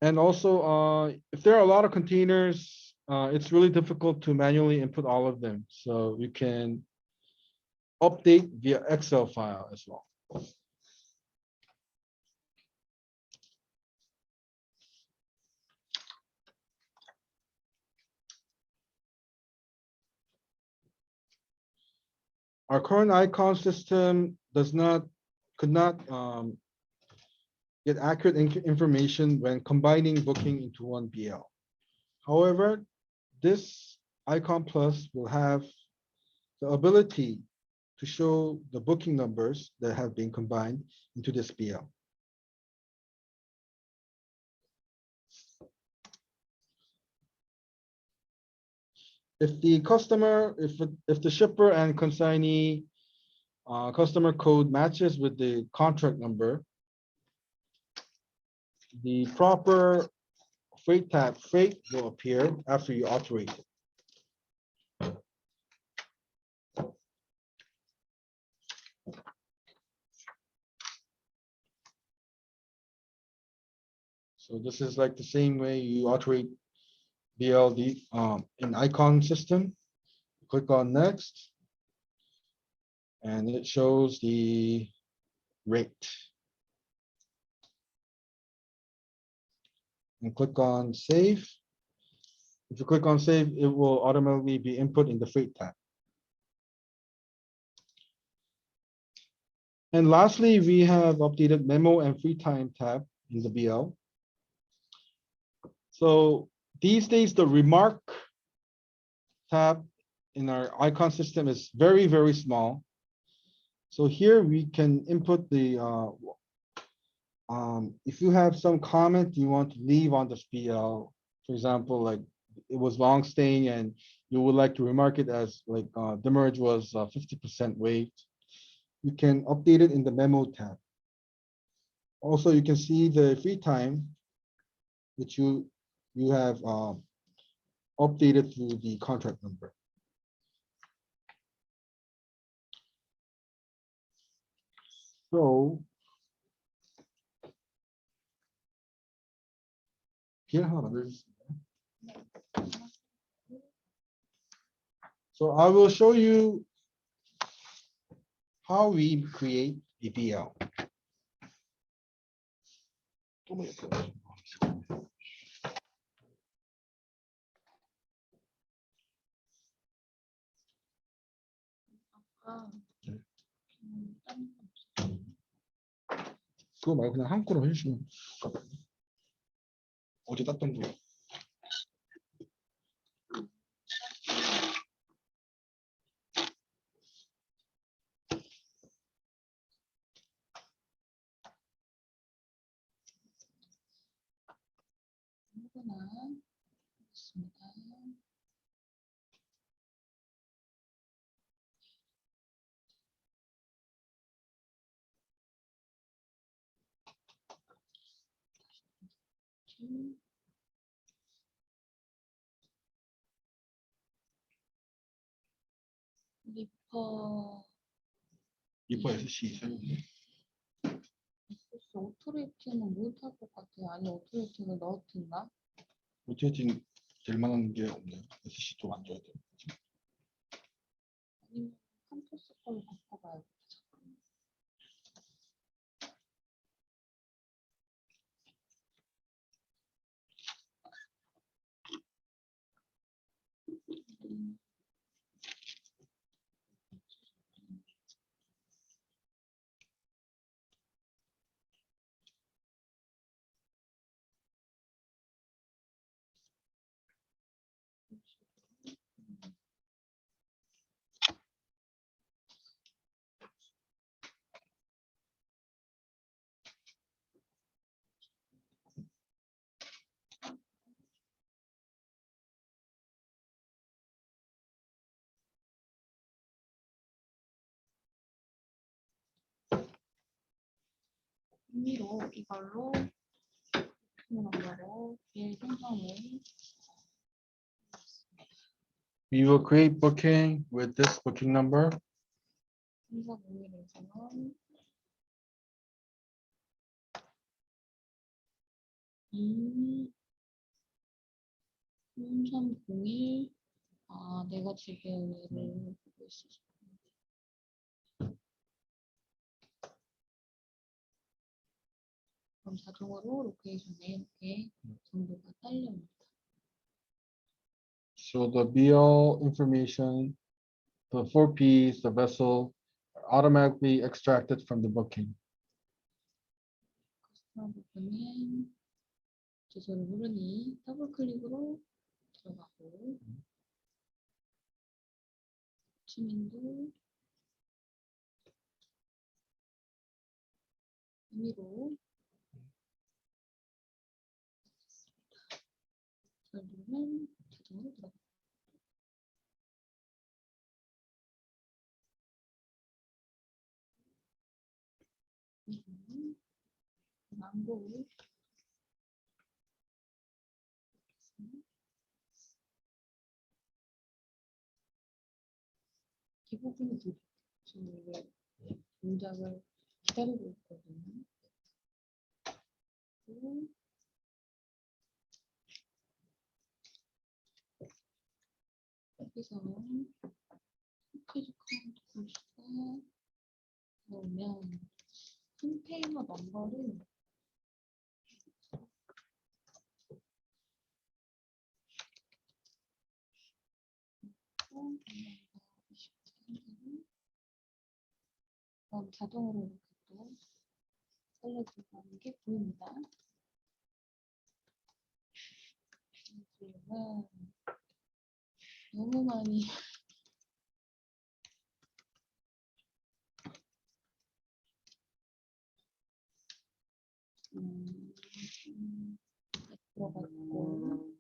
Speaker 1: And also, if there are a lot of containers, it's really difficult to manually input all of them. So you can update via Excel file as well. Our current icon system could not get accurate information when combining booking into one BL. However, this icon plus will have the ability to show the booking numbers that have been combined into this BL. If the customer, if the shipper and consignee customer code matches with the contract number, the proper freight tab freight will appear after you authorize it. So this is like the same way you authorize BLD in icon system. Click on next, and it shows the rate. And click on save. If you click on save, it will automatically be input in the freight tab. And lastly, we have updated memo and free time tab in the BL. So these days, the remark tab in our icon system is very, very small. So here we can input the, if you have some comment you want to leave on this BL, for example, like it was long staying and you would like to remark it as like demurrage was 50% waived, you can update it in the memo tab. Also, you can see the free time which you have updated through the contract number. So here, so I will show you how we create a BL.
Speaker 2: 아,
Speaker 1: 그거 말고 그냥 한국어로 해주시면 어제 땄던 거.
Speaker 2: 아무거나 있습니다. 리퍼
Speaker 1: 리퍼 SC 사용해.
Speaker 2: 글쎄, 오토레이팅은 못할 것 같아요. 아니 오토레이팅을 넣었든가?
Speaker 1: 로테이팅 될 만한 게 없네요. SC 도 만져야 돼요.
Speaker 2: 아니면 컴퓨터 걸로 바꿔봐야겠다. 잠깐만. 임의로 이걸로 넘버로 비일 생성을
Speaker 1: We will create booking with this booking number.
Speaker 2: 분석 의미에서는 0301 내가 지금 얘를 보고 있었어. 그럼 자동으로 로케이션에 이렇게 정보가 딸려옵니다.
Speaker 1: So the BL information, the 4Ps, the vessel are automatically extracted from the booking.
Speaker 2: 커스텀 부분은 주소를 모르니 더블 클릭으로 들어가고 주민도 임의로 누르면 자동으로 들어갑니다. 망고 이 부분이 지금 이게 동작을 기다리고 있거든요. 그리고 여기서 패키지 카운트 보시고 넣으면 컨테이너 넘버를 자동으로 이렇게 또 살려 들어가는 게 보입니다. 지금은 너무 많이 들어갔고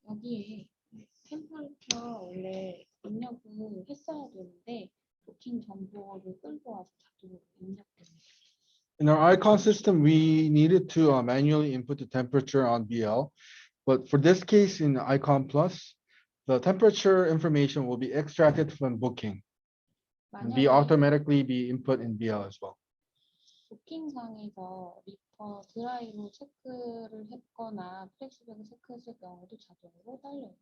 Speaker 2: 여기에 템퍼레처 원래 입력을 했어야 되는데 부킹 정보를 끌고 와서 자동으로 입력됩니다.
Speaker 1: In our icon system, we needed to manually input the temperature on BL, but for this case in Icon Plus, the temperature information will be extracted from booking and be
Speaker 2: 만약에
Speaker 1: automatically be input in BL as well.
Speaker 2: 부킹상에서 리퍼 드라이로 체크를 했거나 플렉스백을 체크했을 경우도 자동으로 딸려요.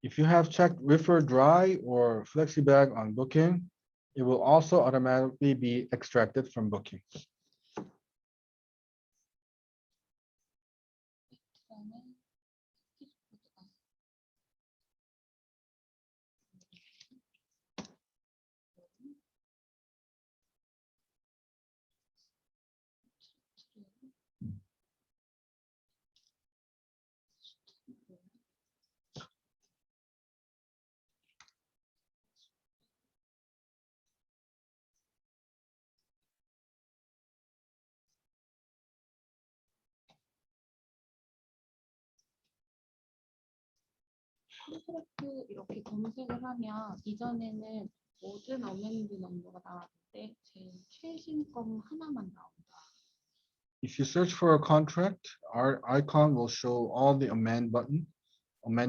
Speaker 1: If you have checked reefer dry or flexibag on booking, it will also automatically be extracted from booking.
Speaker 2: 그다음에 패키지 코드가 콘트랙트 이렇게 검색을 하면 이전에는 모든 어메인드 넘버가 나왔는데 제일 최신 거 하나만 나온다.
Speaker 1: If you search for a contract, our icon will show all the amend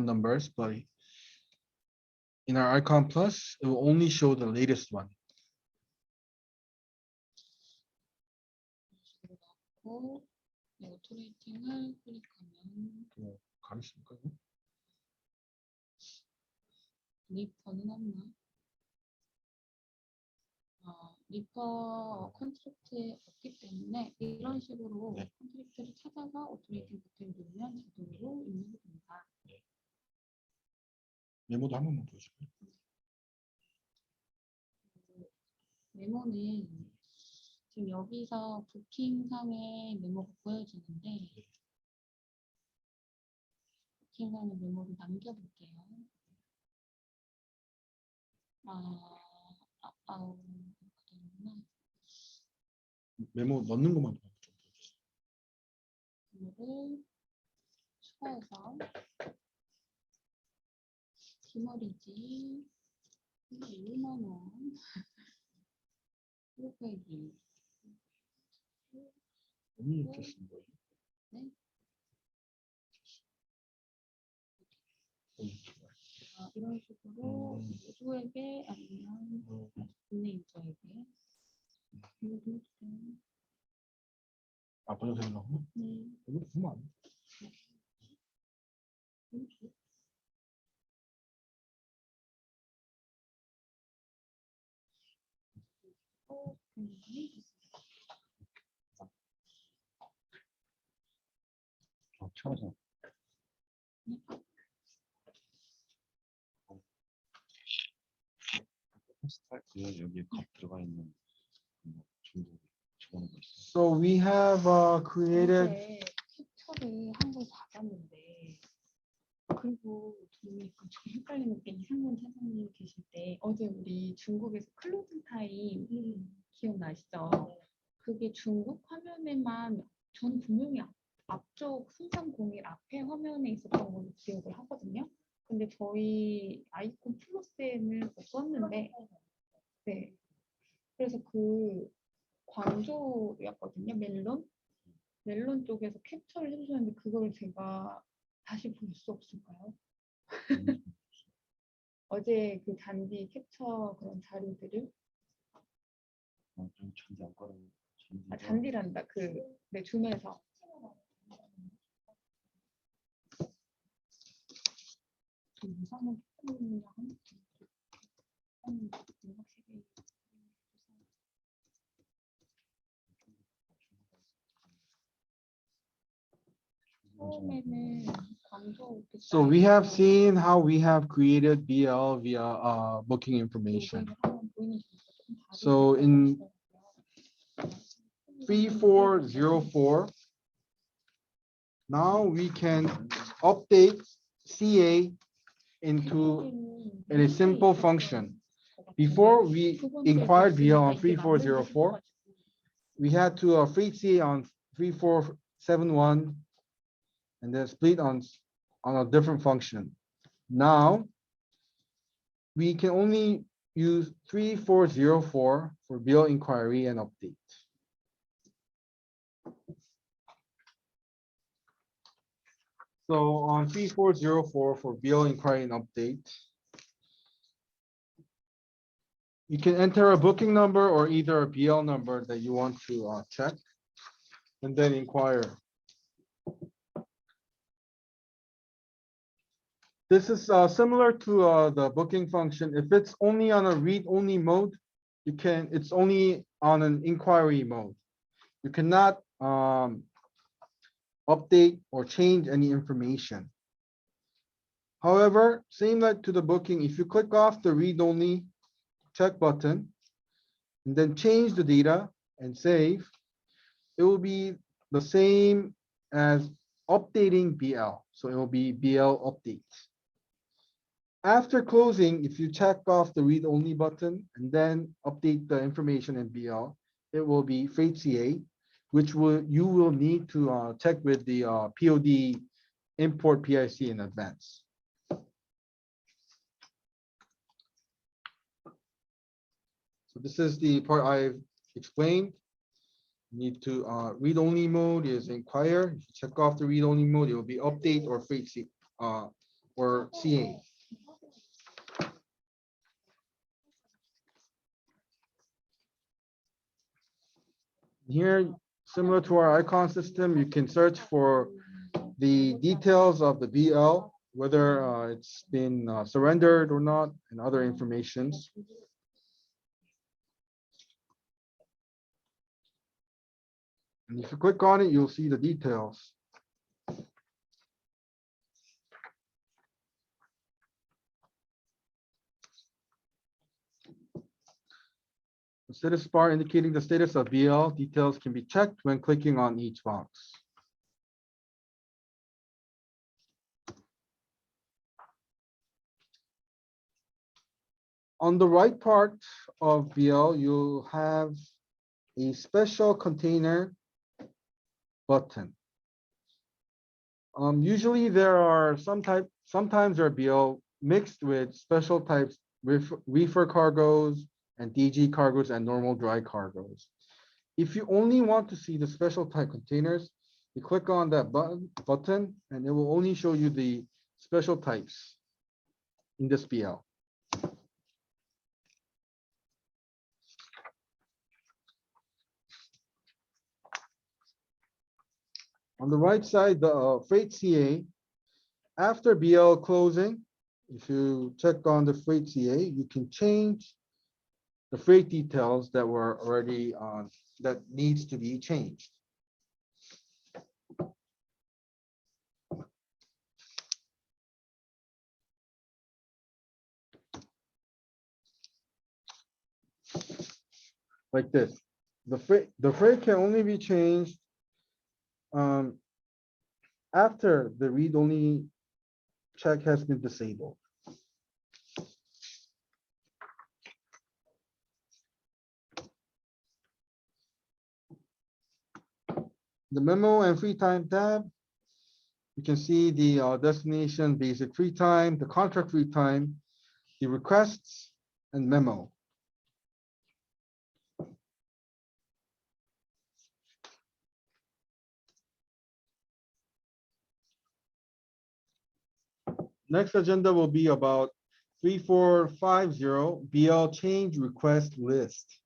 Speaker 1: numbers, but in our icon plus, it will only show the latest one.
Speaker 2: 식으로 넣고 오토레이팅을 클릭하면
Speaker 1: 가르칩니까?
Speaker 2: 리퍼는 없나? 리퍼 컨트랙트에 없기 때문에 이런 식으로
Speaker 1: 네.
Speaker 2: 컨트랙트를 찾아서 오토레이팅 버튼을 누르면 자동으로 입력이 됩니다.
Speaker 1: 메모도 한 번만 보여줄까요?
Speaker 2: 메모는 지금 여기서 부킹상의 메모가 보여지는데 부킹상의 메모를 남겨볼게요. 그러구나.
Speaker 1: 메모 넣는 것만 보여줘.
Speaker 2: 업무를 추가해서 기머리지 2만 원 빼기
Speaker 6: 너무 이렇게 쓴 거예요.
Speaker 2: 네. 이런 식으로 모두에게 아니면 국내 유저에게 이거 해주세요.
Speaker 6: 아, 번역해 주려고?
Speaker 2: 네.
Speaker 6: 이거 보면 안 돼.
Speaker 5: 찾아. 스타일 여기에 값 들어가 있는 중국 적어놓은 거 있어.
Speaker 1: So we have created.
Speaker 2: 어제 캡처를 한 걸 받았는데 그리고 저는 약간 좀 헷갈리는 게 이상한 사장님 계실 때 어제 우리 중국에서 클로징 타임 기억나시죠? 그게 중국 화면에만 전 분명히 앞쪽 3301 앞에 화면에 있었던 걸로 기억을 하거든요. 근데 저희 아이콘 플러스에는 없었는데 네. 그래서 그 광조였거든요. 멜론 쪽에서 캡처를 해주셨는데 그걸 제가 다시 볼 수 없을까요? 어제 그 잔디 캡처 그런 자료들을
Speaker 5: 좀 잔디 안 깔아.
Speaker 2: 잔디란다 네 줌에서 이상한 처음에는 광조
Speaker 1: So we have seen how we have created BL via booking information. So in 3404, now we can update CA into a simple function. Before we inquired BL on 3404, we had to free CA on 3471 and then split on a different function. Now we can only use 3404 for BL inquiry and update. So on 3404 for BL inquiry and update, you can enter a booking number or either a BL number that you want to check and then inquire. This is similar to the booking function. If it's only on a read-only mode, it's only on an inquiry mode. You cannot update or change any information. However, same like to the booking, if you click off the read-only check button and then change the data and save, it will be the same as updating BL. So it will be BL update. After closing, if you check off the read-only button and then update the information in BL, it will be freight CA, which you will need to check with the POD import PIC in advance. So this is the part I've explained. You need to read-only mode is inquire. If you check off the read-only mode, it will be update or freight C or CA. Here, similar to our icon system, you can search for the details of the BL, whether it's been surrendered or not, and other informations. And if you click on it, you'll see the details. The status bar indicating the status of BL details can be checked when clicking on each box. On the right part of BL, you'll have a special container button. Usually there are sometimes there are BL mixed with special types, reefer cargoes and DG cargoes and normal dry cargoes. If you only want to see the special type containers, you click on that button and it will only show you the special types in this BL. On the right side, the freight CA, after BL closing, if you check on the freight CA, you can change the freight details that were already on, that needs to be changed. Like this. The freight can only be changed after the read-only check has been disabled. The memo and free time tab, you can see the destination basic free time, the contract free time, the requests, and memo. Next agenda will be about 3450 BL change request list.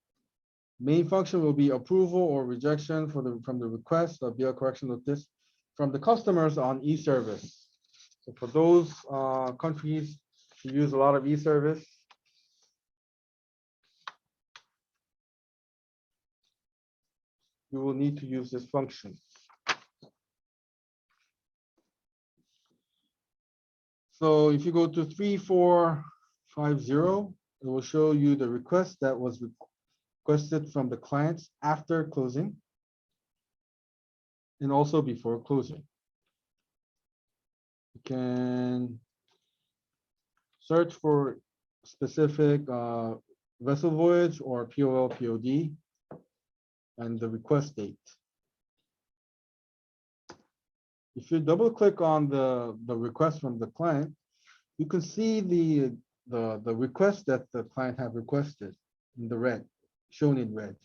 Speaker 1: Main function will be approval or rejection from the request of BL correction notice from the customers on e-service. So for those countries who use a lot of e-service, you will need to use this function. So if you go to 3450, it will show you the request that was requested from the clients after closing and also before closing. You can search for specific vessel voyage or POL POD and the request date. If you double click on the request from the client, you can see the request that the client have requested in the red, shown in red.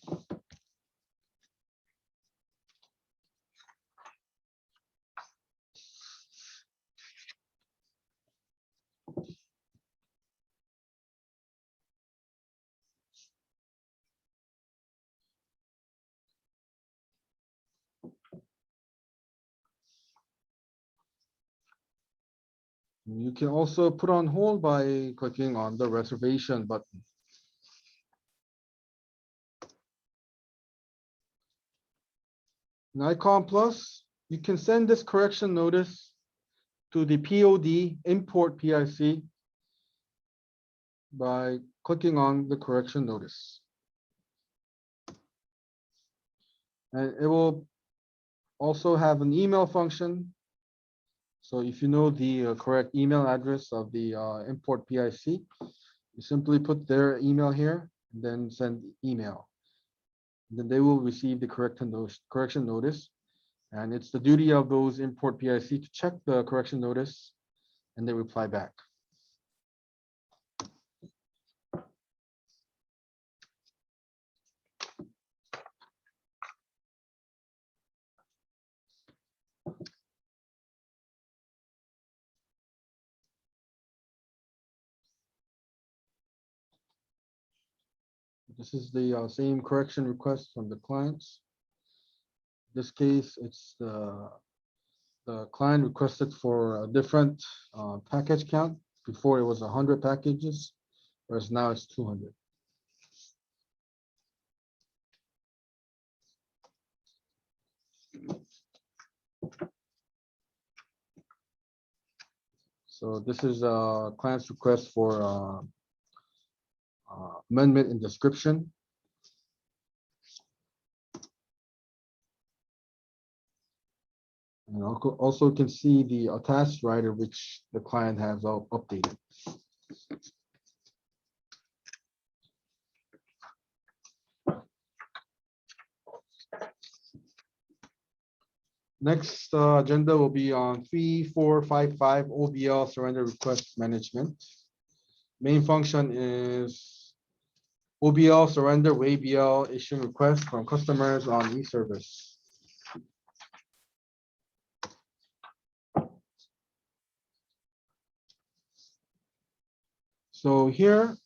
Speaker 1: You can also put on hold by clicking on the reservation button. In Icon Plus, you can send this correction notice to the POD import PIC by clicking on the correction notice. And it will also have an email function. So if you know the correct email address of the import PIC, you simply put their email here and then send email. Then they will receive the correction notice. And it's the duty of those import PIC to check the correction notice and they reply back. This is the same correction request from the clients. In this case, it's the client requested for a different package count. Before it was 100 packages, whereas now it's 200. So this is a client's request for amendment in description. And also can see the attached rider which the client has updated. Next agenda will be on 3455 OBL surrender request management. Main function is OBL surrender ABL issue requests from customers on e-service. So here,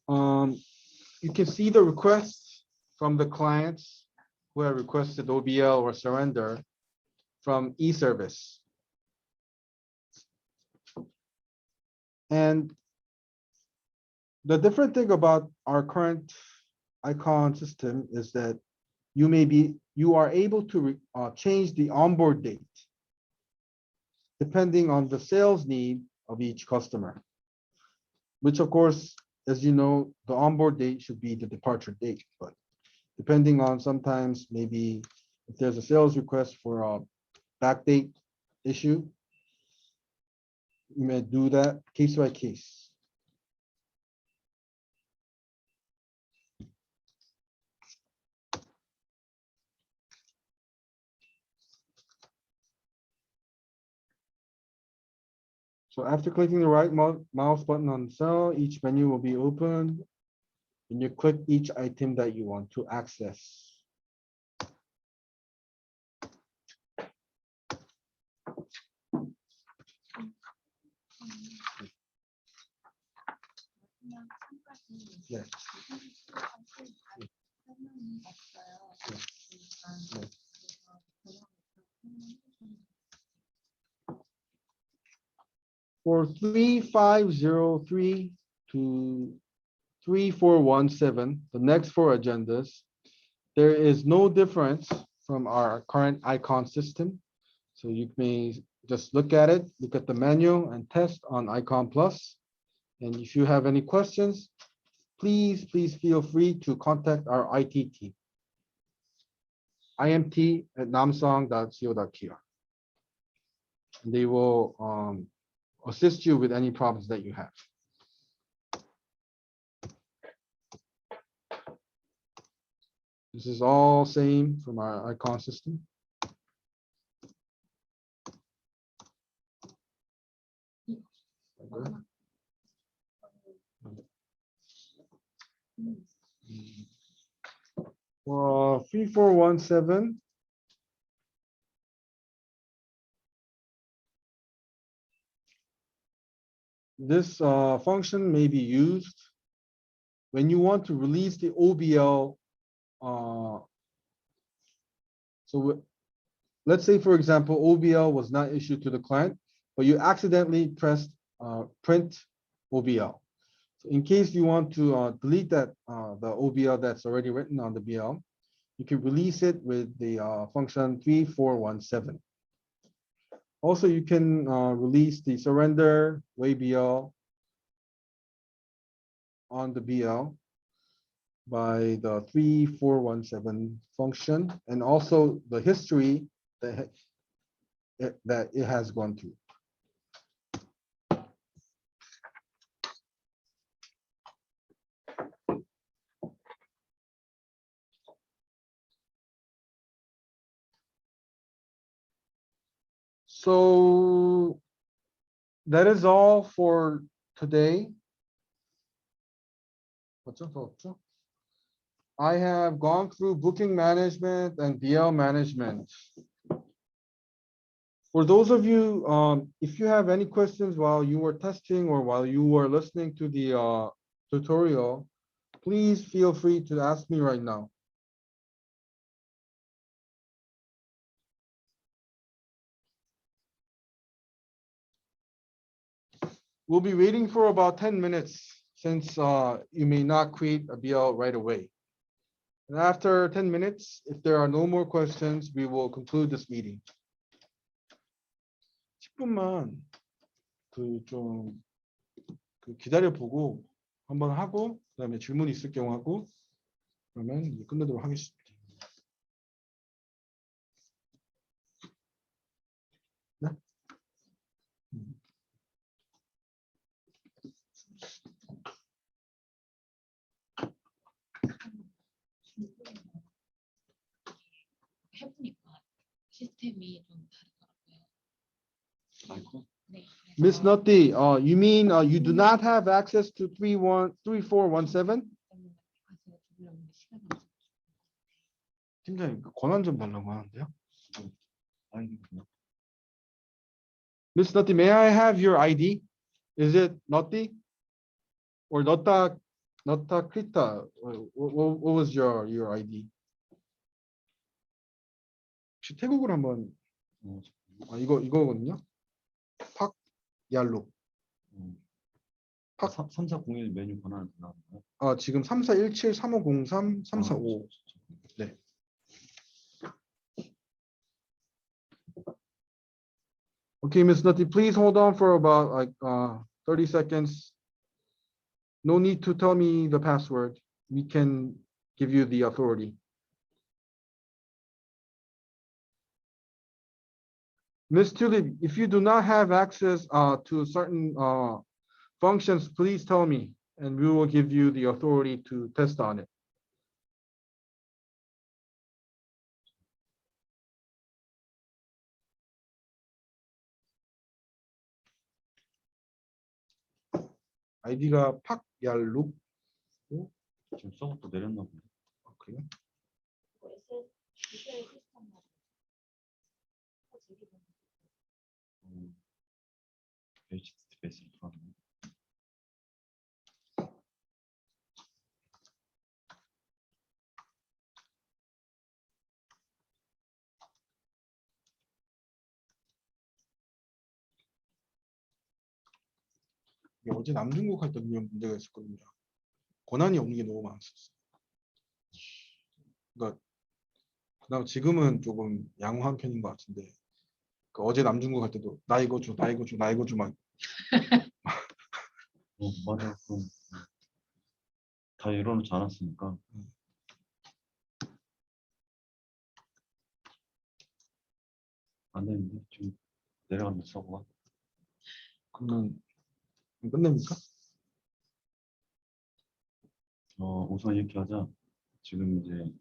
Speaker 1: you can see the requests from the clients who have requested OBL or surrender from e-service. And the different thing about our current icon system is that you are able to change the onboard date depending on the sales need of each customer, which of course, as you know, the onboard date should be the departure date, but depending on sometimes maybe if there's a sales request for a backdate issue, you may do that case by case. So after clicking the right mouse button on cell, each menu will be opened and you click each item that you want to access. Yes. For 3503 to 3417, the next four agendas, there is no difference from our current icon system. So you may just look at it, look at the menu and test on Icon Plus. And if you have any questions, please feel free to contact our IT team, imt@namsong.co.kr. They will assist you with any problems that you have. This is all same from our icon system. Okay. For 3417, this function may be used when you want to release the OBL. So let's say, for example, OBL was not issued to the client, but you accidentally pressed print OBL. So in case you want to delete that the OBL that's already written on the BL, you can release it with the function 3417. Also, you can release the surrender BL on the BL by the 3417 function, and also the history that it has gone through. So that is all for today. I have gone through booking management and BL management. For those of you, if you have any questions while you were testing or while you were listening to the tutorial, please feel free to ask me right now. We'll be waiting for about 10 minutes since you may not create a BL right away. And after 10 minutes, if there are no more questions, we will conclude this meeting. 10분만 좀 기다려보고 한번 하고 그다음에 질문 있을 경우 하고 그러면 끝내도록 하겠습니다. 네?
Speaker 2: 해보니까 시스템이 좀 다르더라고요.
Speaker 5: 아이고.
Speaker 2: 네.
Speaker 1: Miss Nutty, you mean you do not have access to 3417?
Speaker 2: 가서 들으려면 시간이 없어요.
Speaker 1: 팀장님 권한 좀 달라고 하는데요.
Speaker 5: 아이고.
Speaker 1: Miss Nutty, may I have your ID? Is it Nutty or Nutta Krita? What was your ID? 혹시 태국어로 한번 이거거든요. 팍 얄로.
Speaker 5: 3401 메뉴 권한 나왔나요?
Speaker 1: 지금 3417 3503 345. 네. Okay, Miss Nutty, please hold on for about like 30 seconds. No need to tell me the password. We can give you the authority. Miss Tulip, if you do not have access to certain functions, please tell me, and we will give you the authority to test on it. 아이디가 팍얄룩.
Speaker 5: 지금 서버도 내렸나 보네.
Speaker 1: 그래요?
Speaker 5: HTTPS로 들어가네.
Speaker 1: 이게 어제 남중국 할 때 이런 문제가 있었거든요. 권한이 없는 게 너무 많았었어요. 그러니까 그다음 지금은 조금 양호한 편인 것 같은데 어제 남중국 할 때도 나 이거 줘, 나 이거 줘, 나 이거 줘 막.
Speaker 5: 맞아. 다 이러놓지 않았으니까. 안 되는데 지금 내려간다 서버가.
Speaker 1: 그러면 끝냅니까?
Speaker 5: 우선 이렇게 하자. 지금 이제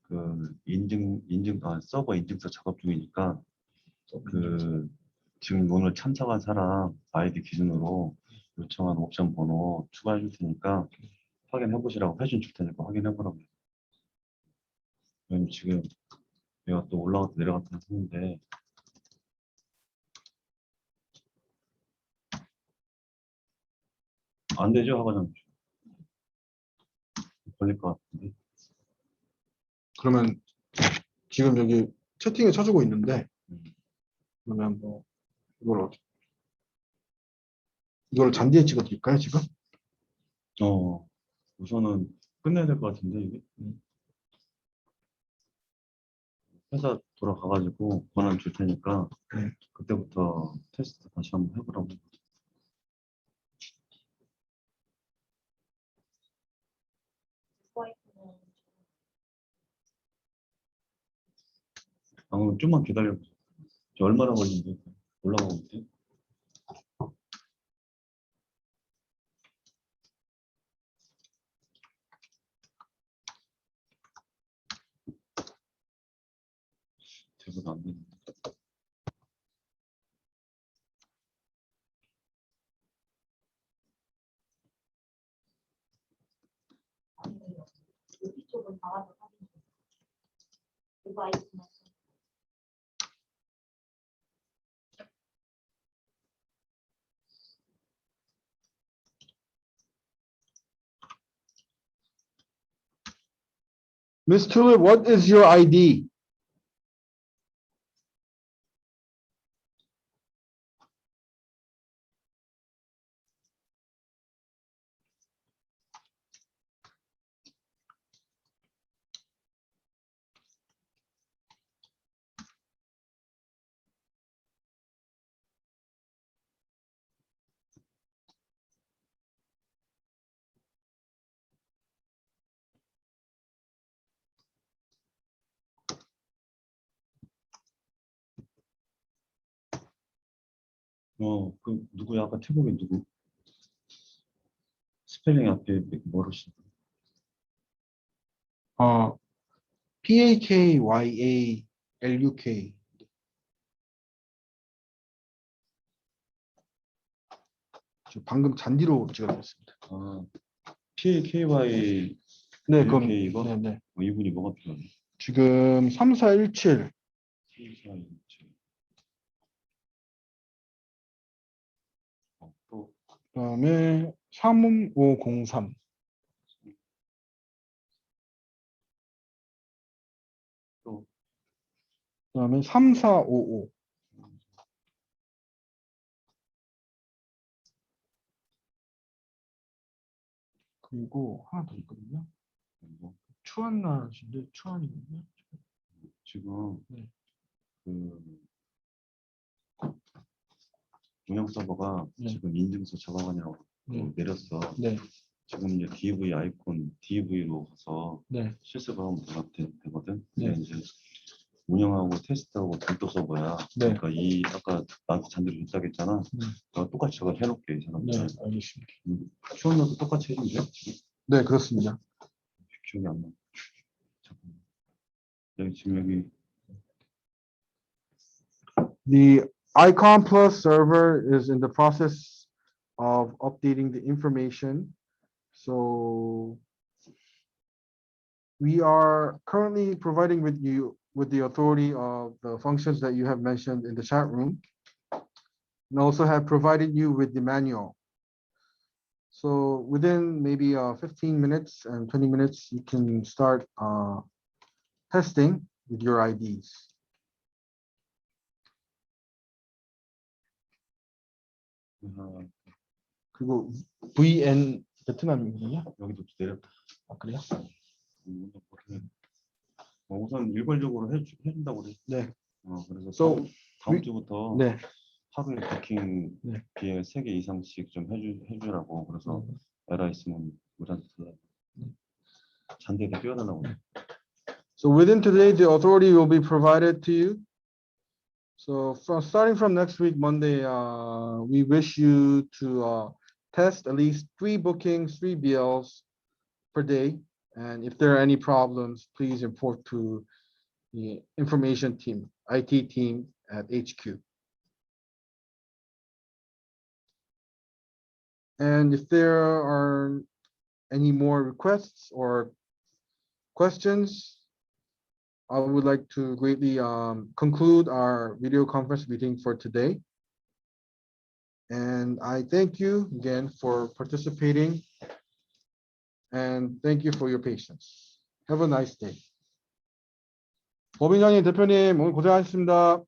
Speaker 5: 그 서버 인증서 작업 중이니까 지금 오늘 참석한 사람 아이디 기준으로 요청한 옵션 번호 추가해 줄 테니까 확인해 보시라고 회신 줄 테니까 확인해 보라고. 왜냐면 지금 내가 또 올라갔다 내려갔다 했는데 안 되죠? 하고는 걸릴 것 같은데.
Speaker 1: 그러면 지금 여기 채팅에 쳐주고 있는데 그러면 뭐 이걸 잔디에 찍어 드릴까요 지금?
Speaker 5: 우선은 끝내야 될 것 같은데 이게. 회사 돌아가가지고 권한 줄 테니까 그때부터 테스트 다시 한번 해보라고. 좀만 기다려. 얼마나 걸리는데 올라가고 있대. 대부분 안 되는데.
Speaker 2: 여기 쪽은 나와서 확인 좀. 이거 아이스만.
Speaker 1: Miss Tulip, what is your ID?
Speaker 5: 누구야? 아까 태국에 누구? 스펠링 앞에 뭐로 써?
Speaker 1: PAKYALUK. 저 방금 잔디로 찍어놨습니다.
Speaker 5: 아, KY
Speaker 1: 네,
Speaker 5: 이렇게
Speaker 1: 그럼
Speaker 5: 이거?
Speaker 1: 네, 네.
Speaker 5: 이분이 뭐가 필요하네?
Speaker 1: 지금 3417
Speaker 5: 또
Speaker 1: 그다음에 3503
Speaker 5: 또
Speaker 1: 그다음에 3455 그리고 하나 더 있거든요.
Speaker 5: 뭐,
Speaker 1: 추한나신데 추한이거든요.
Speaker 5: 지금
Speaker 1: 네.
Speaker 5: 그 운영 서버가
Speaker 1: 네.
Speaker 5: 지금 인증서 작업하냐고
Speaker 1: 네.
Speaker 5: 내렸어.
Speaker 1: 네,
Speaker 5: 지금 이제 DV 아이콘 DV로 가서
Speaker 1: 네,
Speaker 5: 실습을 하면 되거든.
Speaker 1: 네.
Speaker 5: 근데 이제 운영하고 테스트하고 별도 서버야.
Speaker 1: 네.
Speaker 5: 그러니까 이 아까 나한테 잔디를 줬다고 했잖아.
Speaker 1: 네.
Speaker 5: 내가 똑같이 저걸 해놓게 이
Speaker 1: 네,
Speaker 5: 사람들.
Speaker 1: 알겠습니다.
Speaker 5: 시원나도 똑같이 해준대.
Speaker 1: 네, 그렇습니다.
Speaker 5: 기억이 안 나. 잠깐만. 여기 지금 여기
Speaker 1: The Icon Plus server is in the process of updating the information. So we are currently providing with you with the authority of the functions that you have mentioned in the chat room. And also have provided you with the manual. So within maybe 15 minutes and 20 minutes, you can start testing with your IDs. 그리고 VN 베트남이거든요.
Speaker 5: 여기도 내렸다.
Speaker 1: 아, 그래요?
Speaker 5: 우선 일괄적으로 해준다고 그래.
Speaker 1: 네.
Speaker 5: 그래서
Speaker 1: So,
Speaker 5: 다음 주부터
Speaker 1: 네.
Speaker 5: 하루에 버킹
Speaker 1: 네.
Speaker 5: 비에 3개 이상씩 좀 해주라고. 그래서 에러 있으면 우리한테 달라고. 잔디에다 끼워달라고.
Speaker 1: So within today, the authority will be provided to you. So starting from next week, Monday, we wish you to test at least 3 bookings, 3 BLs per day. And if there are any problems, please report to the information team, IT team at HQ. And if there are any more requests or questions, I would like to greatly conclude our video conference meeting for today. And I thank you again for participating. And thank you for your patience. Have a nice day. 법인장님 대표님 오늘 고생하셨습니다.